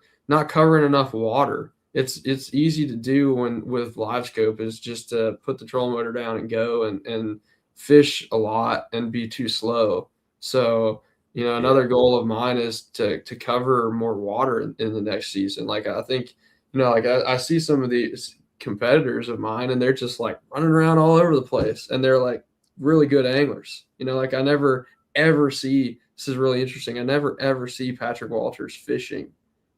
Speaker 3: covering enough water. It's easy to do when with live scope is just to put the trolling motor down and go and fish a lot and be too slow. So, another goal of mine is to cover more water in the next season. Like I think, like I see some of these competitors of mine and they're just like running around all over the place and they're like really good anglers. Like I never ever see, this is really interesting, I never ever see Patrick Walters fishing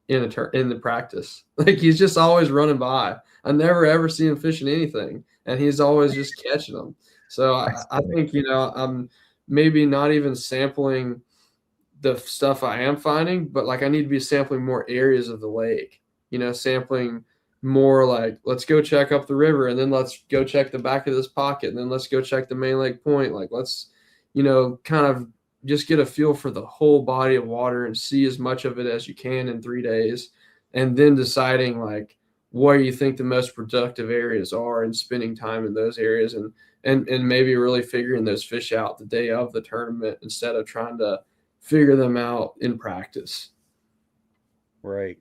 Speaker 3: in the practice. Like he's just always running by. I never ever see him fishing anything, and he's always just catching them. So I think I'm maybe not even sampling the stuff I am finding, but like I need to be sampling more areas of the lake. Sampling more like let's go check up the river, and then let's go check the back of this pocket, and then let's go check the main lake point. Like let's kind of just get a feel for the whole body of water and see as much of it as you can in 3 days. And then deciding like what you think the most productive areas are and spending time in those areas and maybe really figuring those fish out the day of the tournament instead of trying to figure them out in practice.
Speaker 1: Right.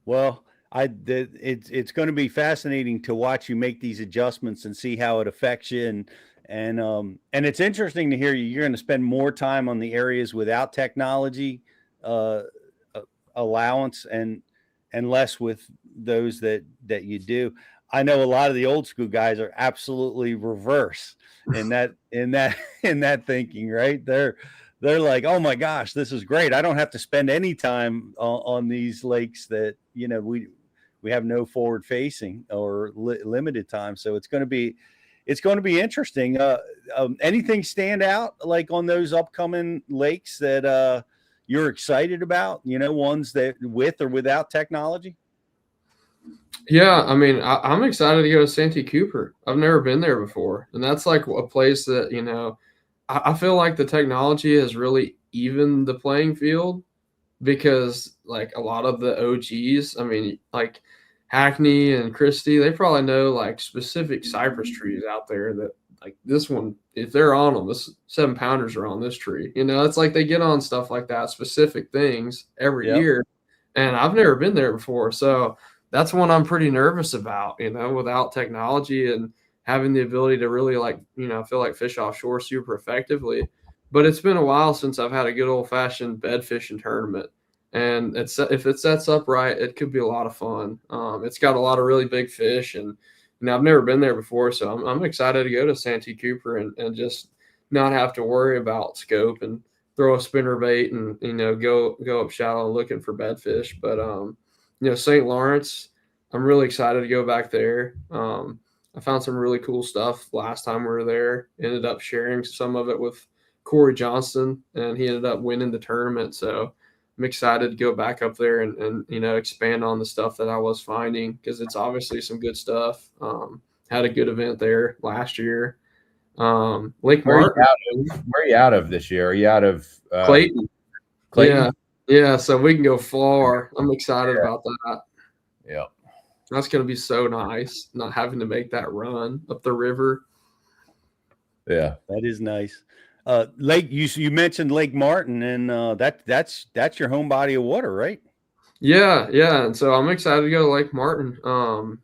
Speaker 1: Well, it's going to be fascinating to watch you make these adjustments and see how it affects you. And it's interesting to hear you're going to spend more time on the areas without technology allowance and less with those that you do. I know a lot of the old school guys are absolutely reverse in that thinking, right? They're like, oh my gosh, this is great. I don't have to spend any time on these lakes that we have no forward facing or limited time. So it's going to be interesting. Anything stand out like on those upcoming lakes that you're excited about? Ones that with or without technology.
Speaker 3: Yeah, I mean, I'm excited to go to Santee Cooper. I've never been there before, and that's like a place that I feel like the technology has really evened the playing field because like a lot of the OGs, I mean, like Hackney and Christie, they probably know like specific cypress trees out there that like this one, if they're on them, this 7-pounders are on this tree. It's like they get on stuff like that, specific things every year. And I've never been there before. So that's one I'm pretty nervous about, without technology and having the ability to really like, feel like fish offshore super effectively. But it's been a while since I've had a good old fashioned bed fishing tournament. And if it sets up right, it could be a lot of fun. It's got a lot of really big fish, and I've never been there before, so I'm excited to go to Santee Cooper and just not have to worry about scope and throw a spinner bait and go up shallow looking for bedfish. But St. Lawrence, I'm really excited to go back there. I found some really cool stuff last time we were there. Ended up sharing some of it with Corey Johnston, and he ended up winning the tournament. So I'm excited to go back up there and expand on the stuff that I was finding because it's obviously some good stuff. Had a good event there last year. Lake Martin.
Speaker 2: Where are you out of this year? Are you out of
Speaker 3: Clayton?
Speaker 2: Clayton?
Speaker 3: Yeah. So we can go far. I'm excited about that.
Speaker 2: Yeah.
Speaker 3: That's going to be so nice, not having to make that run up the river.
Speaker 2: Yeah,
Speaker 1: that is nice. Lake, you mentioned Lake Martin, and that's your home body of water, right?
Speaker 3: Yeah, and so I'm excited to go to Lake Martin.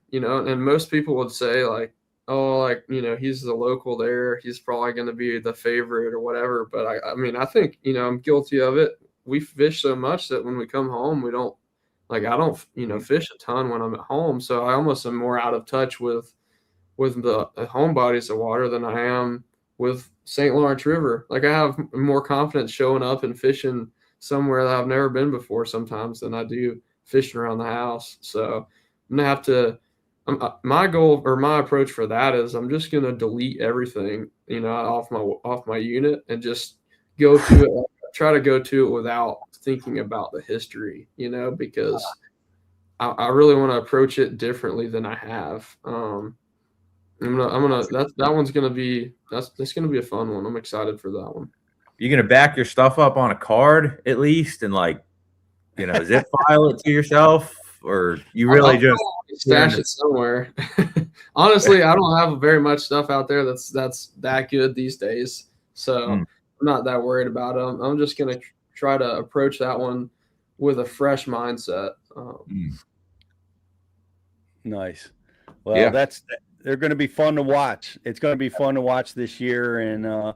Speaker 3: You know, and most people would say like, oh, like, you know, he's the local there. He's probably going to be the favorite or whatever. But I mean, I think, you know, I'm guilty of it. We fish so much that when we come home, we don't like, I don't, you know, fish a ton when I'm at home. So I almost am more out of touch with the home bodies of water than I am with St. Lawrence River. Like I have more confidence showing up and fishing somewhere that I've never been before sometimes than I do fishing around the house. So I'm gonna have to. My goal or my approach for that is I'm just gonna delete everything, you know, off my unit and just go to it. Try to go to it without thinking about the history, you know, because I really want to approach it differently than I have. That one's gonna be that's gonna be a fun one. I'm excited for that one.
Speaker 2: You're gonna back your stuff up on a card at least, and like, you know, zip file it to yourself, or you really
Speaker 3: I'll
Speaker 2: just
Speaker 3: stash it somewhere. Honestly, I don't have very much stuff out there that's that good these days, so I'm not that worried about them. I'm just gonna try to approach that one with a fresh mindset.
Speaker 1: Nice. Well, they're going to be fun to watch. It's going to be fun to watch this year, and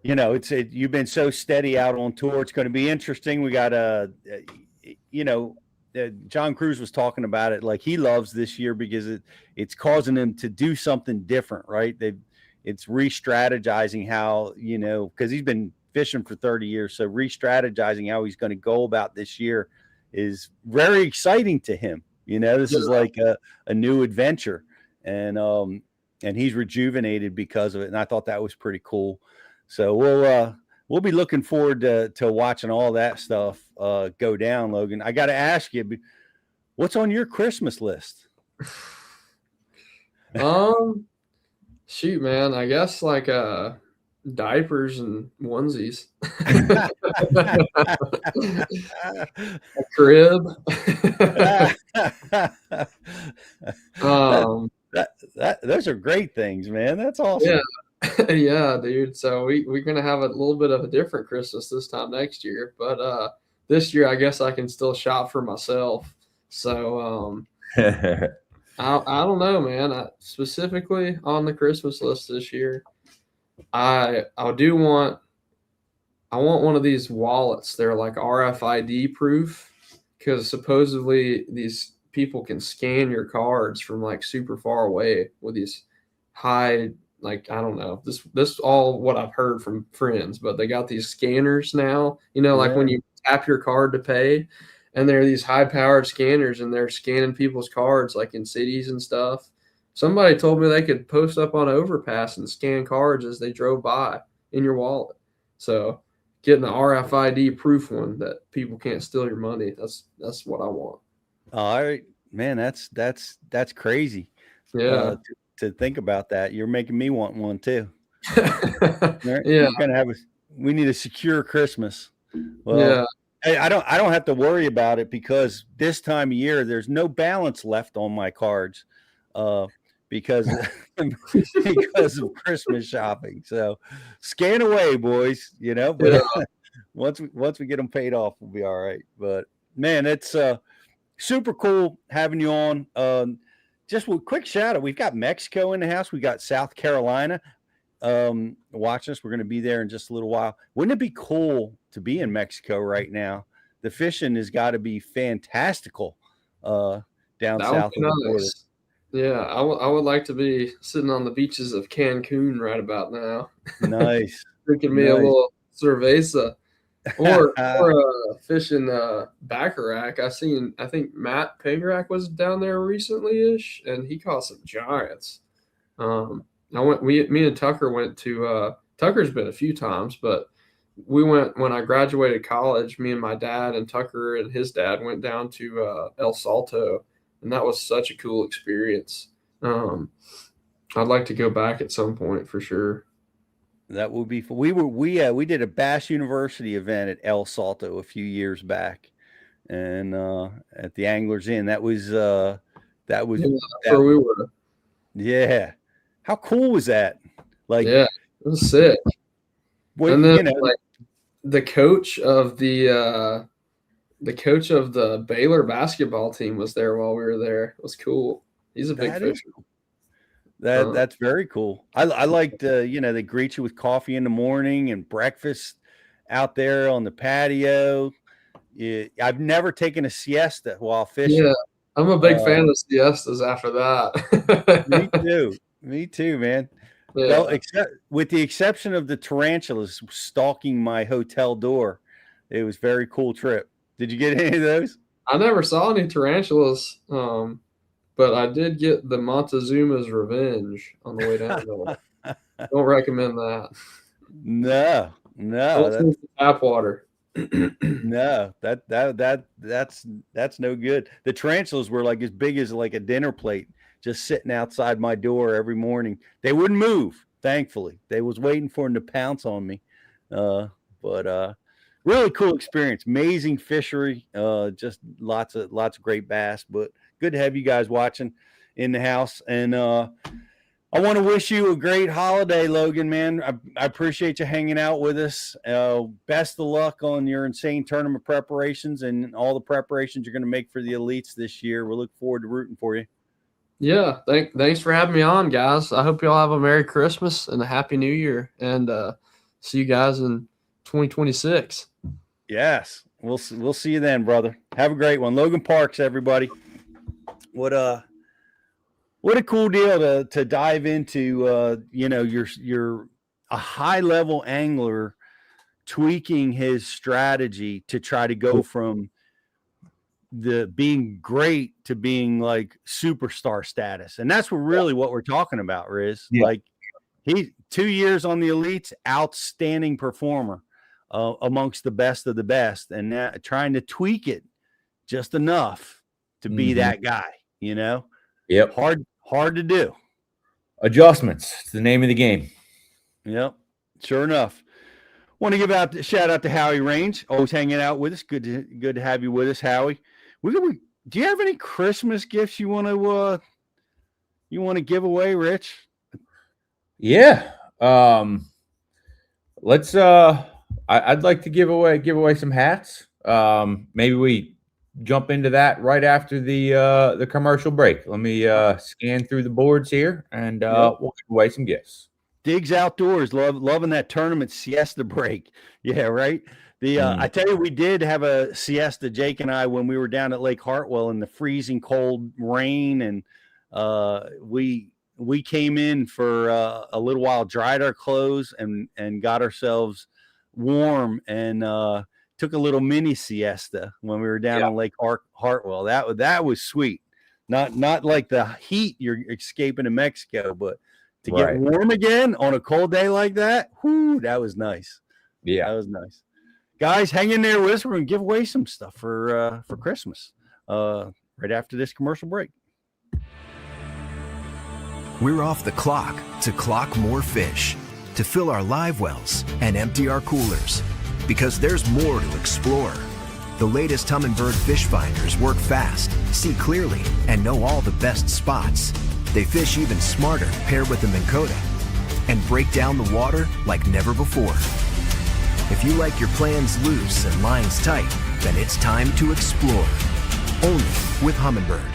Speaker 1: you know, you've been so steady out on tour. It's going to be interesting. We got you know, John Cruz was talking about it. Like he loves this year because it's causing him to do something different, right? It's re-strategizing how, you know, because he's been fishing for 30 years. So re-strategizing how he's going to go about this year is very exciting to him. You know, this is like a new adventure, and he's rejuvenated because of it. And I thought that was pretty cool. So we'll be looking forward to watching all that stuff go down, Logan. I got to ask you, what's on your Christmas list?
Speaker 3: Shoot, man, I guess like diapers and onesies, a crib.
Speaker 1: Those are great things, man. That's awesome.
Speaker 3: Yeah, dude. So we're gonna have a little bit of a different Christmas this time next year, but this year I guess I can still shop for myself. So I don't know, man. Specifically on the Christmas list this year, I want one of these wallets. They're like RFID proof because supposedly these people can scan your cards from like super far away with these high, like, I don't know, this all what I've heard from friends, but they got these scanners now, you know, like when you tap your card to pay, and there are these high powered scanners and they're scanning people's cards like in cities and stuff. Somebody told me they could post up on overpass and scan cards as they drove by in your wallet. So getting the RFID proof one that people can't steal your money, that's what I want.
Speaker 1: All right, man, that's crazy.
Speaker 3: Yeah.
Speaker 1: To think about that. You're making me want one too.
Speaker 3: Yeah.
Speaker 1: We're gonna have we need a secure Christmas. Well, hey, I don't have to worry about it because this time of year there's no balance left on my cards because of Christmas shopping. So scan away, boys, you know, but once we get them paid off, we'll be all right. But man, it's super cool having you on. Just a quick shout out. We've got Mexico in the house. We got South Carolina watching us. We're going to be there in just a little while. Wouldn't it be cool to be in Mexico right now? The fishing has got to be fantastical down south of the border.
Speaker 3: Yeah, I would like to be sitting on the beaches of Cancun right about now.
Speaker 1: Nice.
Speaker 3: Drinking me a little cerveza. Or fishing Bacharach. I think Matt Pangrak was down there recently-ish, and he caught some giants. Me and Tucker went to Tucker's been a few times, but we went when I graduated college. Me and my dad and Tucker and his dad went down to El Salto, and that was such a cool experience. I'd like to go back at some point for sure.
Speaker 1: That would be. We did a Bass University event at El Salto a few years back, and at the Anglers Inn. That was where
Speaker 3: we were.
Speaker 1: Yeah, how cool was that? Like,
Speaker 3: yeah, it was sick. And then like the coach of the The coach of the Baylor basketball team was there while we were there. It was cool. He's a big
Speaker 1: That is
Speaker 3: fisher.
Speaker 1: cool. That's very cool. I liked they greet you with coffee in the morning and breakfast out there on the patio. I've never taken a siesta while fishing.
Speaker 3: Yeah, I'm a big fan of siestas after
Speaker 1: Me
Speaker 3: that.
Speaker 1: too. Me too, man. Well,
Speaker 3: Yeah.
Speaker 1: except with the exception of the tarantulas stalking my hotel door, it was a very cool trip. Did you get any of those?
Speaker 3: I never saw any tarantulas, but I did get the Montezuma's Revenge on the way down there. Don't recommend that.
Speaker 1: No,
Speaker 3: Don't
Speaker 1: no,
Speaker 3: drink the tap water.
Speaker 1: no, that's no good. The tarantulas were like as big as like a dinner plate, just sitting outside my door every morning. They wouldn't move, thankfully. They was waiting for them to pounce on me. But really cool experience. Amazing fishery. Just lots of great bass. But good to have you guys watching in the house. And I want to wish you a great holiday, Logan, man. I appreciate you hanging out with us. Best of luck on your NSANE tournament preparations and all the preparations you're going to make for the elites this year. We look forward to rooting for you.
Speaker 3: Yeah, thanks for having me on, guys. I hope you all have a Merry Christmas and a Happy New Year, and see you guys in 2026.
Speaker 1: Yes, we'll see you then, brother. Have a great one, Logan Parks, everybody. What a cool deal to dive into. You're a high level angler tweaking his strategy to try to go from the being great to being like superstar status. And that's what we're talking about, Riz.
Speaker 2: Yeah.
Speaker 1: Like he 2 years on the elites, outstanding performer amongst the best of the best, and trying to tweak it just enough to be that guy,
Speaker 2: Yep.
Speaker 1: Hard to do.
Speaker 2: Adjustments. It's the name of the game.
Speaker 1: Yep. Sure enough. Want to give a shout out to Howie Range, always hanging out with us. Good to have you with us, Howie. Do you have any Christmas gifts you want to give away, Rich?
Speaker 2: Yeah. Let's I'd like to give away some hats. Maybe we jump into that right after the commercial break. Let me scan through the boards here, and we'll give away some gifts.
Speaker 1: Digs Outdoors, loving that tournament siesta break. Yeah, right. I tell you, we did have a siesta, Jake and I, when we were down at Lake Hartwell in the freezing cold rain, and we came in for a little while, dried our clothes, and got ourselves warm, and took a little mini siesta when we were down on Lake Hartwell. That was sweet. Not like the heat you're escaping in Mexico, but to get warm again on a cold day like that, whoo, that was nice. Yeah, that was nice. Guys, hang in there with us. We're going to give away some stuff for Christmas right after this commercial break.
Speaker 4: We're off the clock to clock more fish, to fill our live wells and empty our coolers, because there's more to explore. The latest Humminbird fish finders work fast, see clearly, and know all the best spots. They fish even smarter paired with the Minn Kota and break down the water like never before. If you like your plans loose and lines tight, then it's time to explore. Only with Humminbird.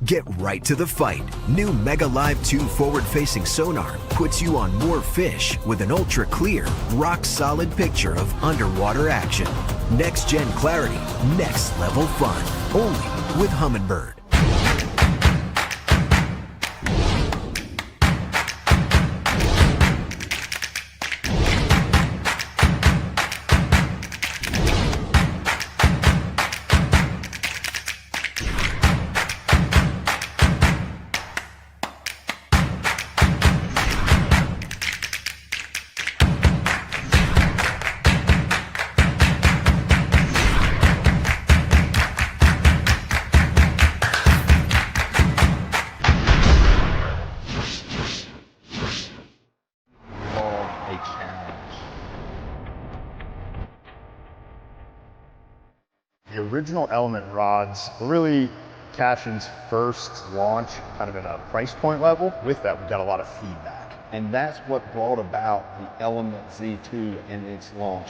Speaker 4: Get right to the fight. New Mega Live 2 forward-facing sonar puts you on more fish with an ultra-clear, rock-solid picture of underwater action. Next-gen clarity, next-level fun. Only with Humminbird.
Speaker 5: The original Element rods were really Cashin's first launch, kind of at a price point level. With that, we got a lot of feedback.
Speaker 6: And that's what brought about the Element Z2 and its launch.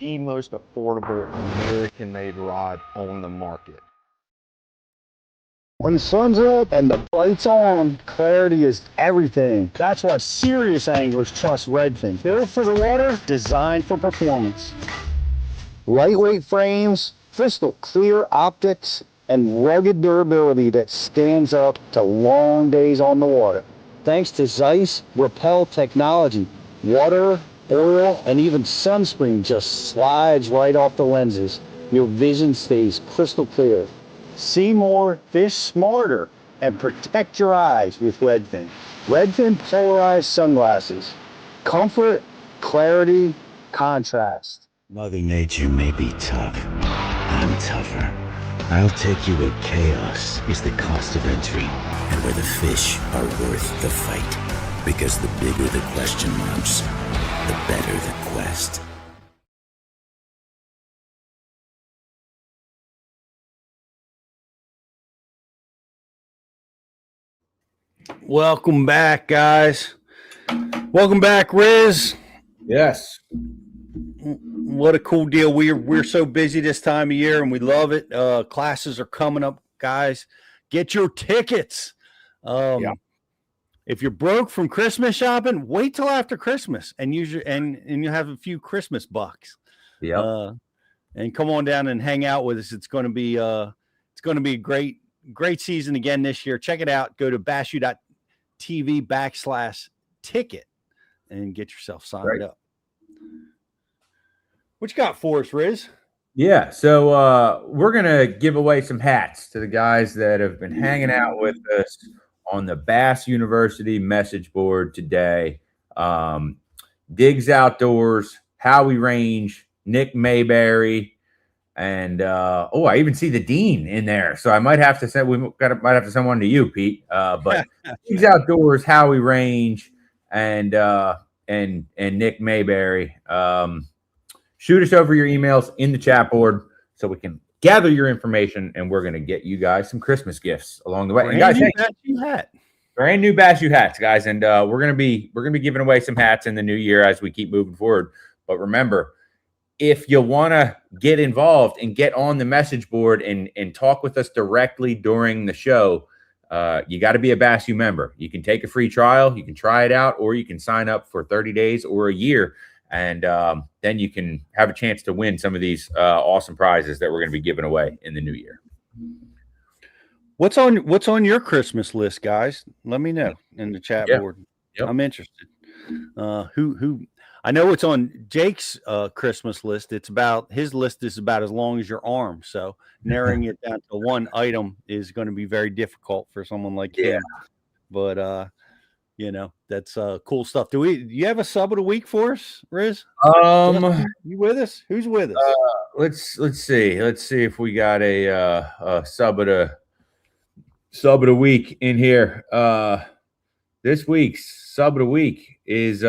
Speaker 5: the most affordable American-made rod on the market.
Speaker 6: When the sun's up and the light's on, clarity is everything. That's why serious anglers trust Redfin. Built for the water, designed for performance. Lightweight frames, crystal clear optics, and rugged durability that stands up to long days on the water. Thanks to Zeiss Repel technology, water, oil, and even sunscreen just slides right off the lenses. Your vision stays crystal clear. See more, fish smarter, and protect your eyes with Redfin. Redfin polarized sunglasses. Comfort, clarity, contrast.
Speaker 7: Mother Nature may be tough. I'm tougher. I'll take you where chaos is the cost of entry and where the fish are worth the fight. Because the bigger the question marks, the better the quest.
Speaker 1: Welcome back, guys. Welcome back, Riz.
Speaker 2: Yes.
Speaker 1: What a cool deal. We're so busy this time of year, and we love it. Classes are coming up, guys. Get your tickets. If you're broke from Christmas shopping, wait till after Christmas and use and you have a few Christmas bucks.
Speaker 2: Yeah.
Speaker 1: And come on down and hang out with us. It's going to be a great season again this year. Check it out. Go to bassu.tv/ticket and get yourself signed up. What you got for us, Riz?
Speaker 2: Yeah, so we're going to give away some hats to the guys that have been hanging out with us on the Bass University message board today. Diggs Outdoors, Howie Range, Nick Mayberry, and I even see the Dean in there. So I might have to send one to you, Pete. But Diggs Outdoors, Howie Range, and Nick Mayberry. Shoot us over your emails in the chat board so we can gather your information, and we're going to get you guys some Christmas gifts along the way. And guys, brand new Bassu hats, guys, and we're going to be giving away some hats in the new year as we keep moving forward. But remember, if you want to get involved and get on the message board and talk with us directly during the show, you got to be a Bassu member. You can take a free trial, you can try it out, or you can sign up for 30 days or a year. And then you can have a chance to win some of these awesome prizes that we're going to be giving away in the new year.
Speaker 1: What's on your Christmas list, guys? Let me know in the chat board.
Speaker 2: Yep.
Speaker 1: I'm interested. Who I know it's on Jake's Christmas list. His list is about as long as your arm. So narrowing it down to one item is going to be very difficult for someone like him. But that's cool stuff. Do you have a sub of the week for us, Riz? You with us? Who's with us?
Speaker 2: Let's see. Let's see if we got a sub of the week in here. This week's sub of the week is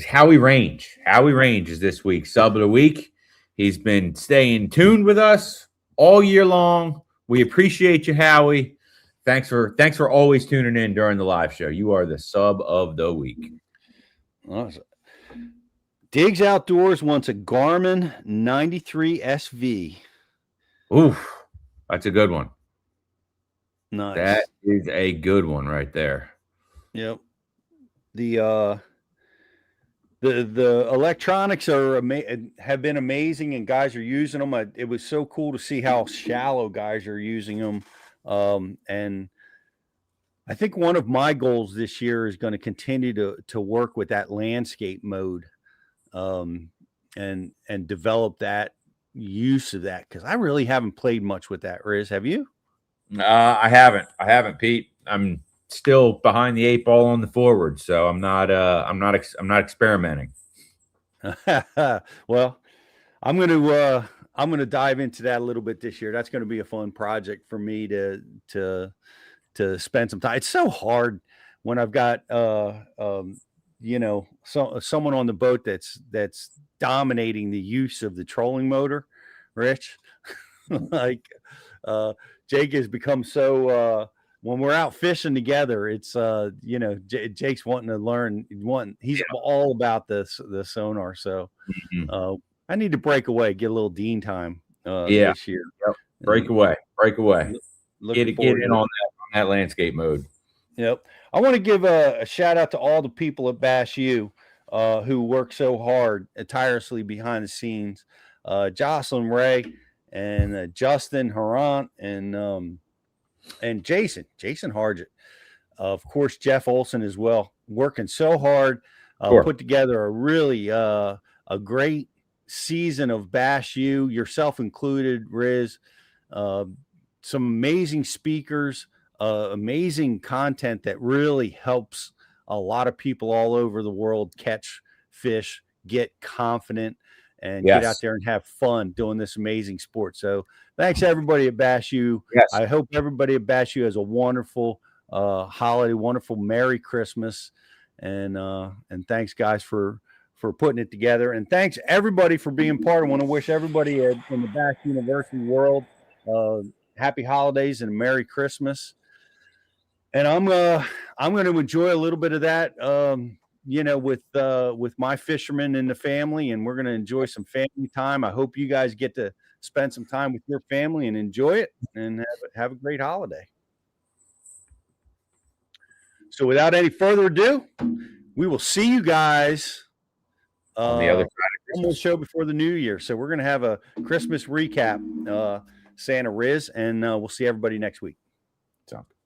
Speaker 2: Howie Range. Howie Range is this week's sub of the week. He's been staying tuned with us all year long. We appreciate you, Howie. Thanks for always tuning in during the live show. You are the sub of the week.
Speaker 1: Awesome. Diggs Outdoors wants a Garmin 93 SV.
Speaker 2: Oof, that's a good one.
Speaker 1: Nice.
Speaker 2: That is a good one right there.
Speaker 1: Yep. The electronics have been amazing, and guys are using them. It was so cool to see how shallow guys are using them. And I think one of my goals this year is going to continue to work with that landscape mode, and develop that use of that, because I really haven't played much with that. Riz, have you?
Speaker 2: I haven't, Pete. I'm still behind the 8 ball on the forward, so I'm not experimenting.
Speaker 1: Well, I'm going to dive into that a little bit this year. That's going to be a fun project for me to spend some time. It's so hard when I've got someone on the boat that's dominating the use of the trolling motor, Rich. Like Jake has become so when we're out fishing together, it's Jake's wanting to learn. He's all about the sonar. So I need to break away, get a little Dean time
Speaker 2: Yeah.
Speaker 1: this year.
Speaker 2: Yep. Break away.
Speaker 1: Looking
Speaker 2: Get in
Speaker 1: forward
Speaker 2: on that landscape mode.
Speaker 1: Yep. I want to give a shout out to all the people at Bash U who work so hard and tirelessly behind the scenes. Jocelyn Ray and Justin Harant and Jason Hargett. Of course, Jeff Olson as well, working so hard,
Speaker 2: Sure.
Speaker 1: put together a really a great season of Bash U, yourself included, Riz. Some amazing speakers, amazing content that really helps a lot of people all over the world catch fish, get confident, and get out there and have fun doing this amazing sport. So thanks everybody at Bash U.
Speaker 2: Yes.
Speaker 1: I hope everybody at Bash U has a wonderful holiday, wonderful Merry Christmas, and thanks guys for putting it together, and thanks everybody for being part. I want to wish everybody in the Bash University world happy holidays and a Merry Christmas. And I'm going to enjoy a little bit of that, with my fishermen and the family, and we're going to enjoy some family time. I hope you guys get to spend some time with your family and enjoy it and have a great holiday. So without any further ado, we will see you guys
Speaker 2: on the other side
Speaker 1: of Christmas show before the new year. So we're going to have a Christmas recap, Santa Riz, and we'll see everybody next week.
Speaker 2: Sounds good.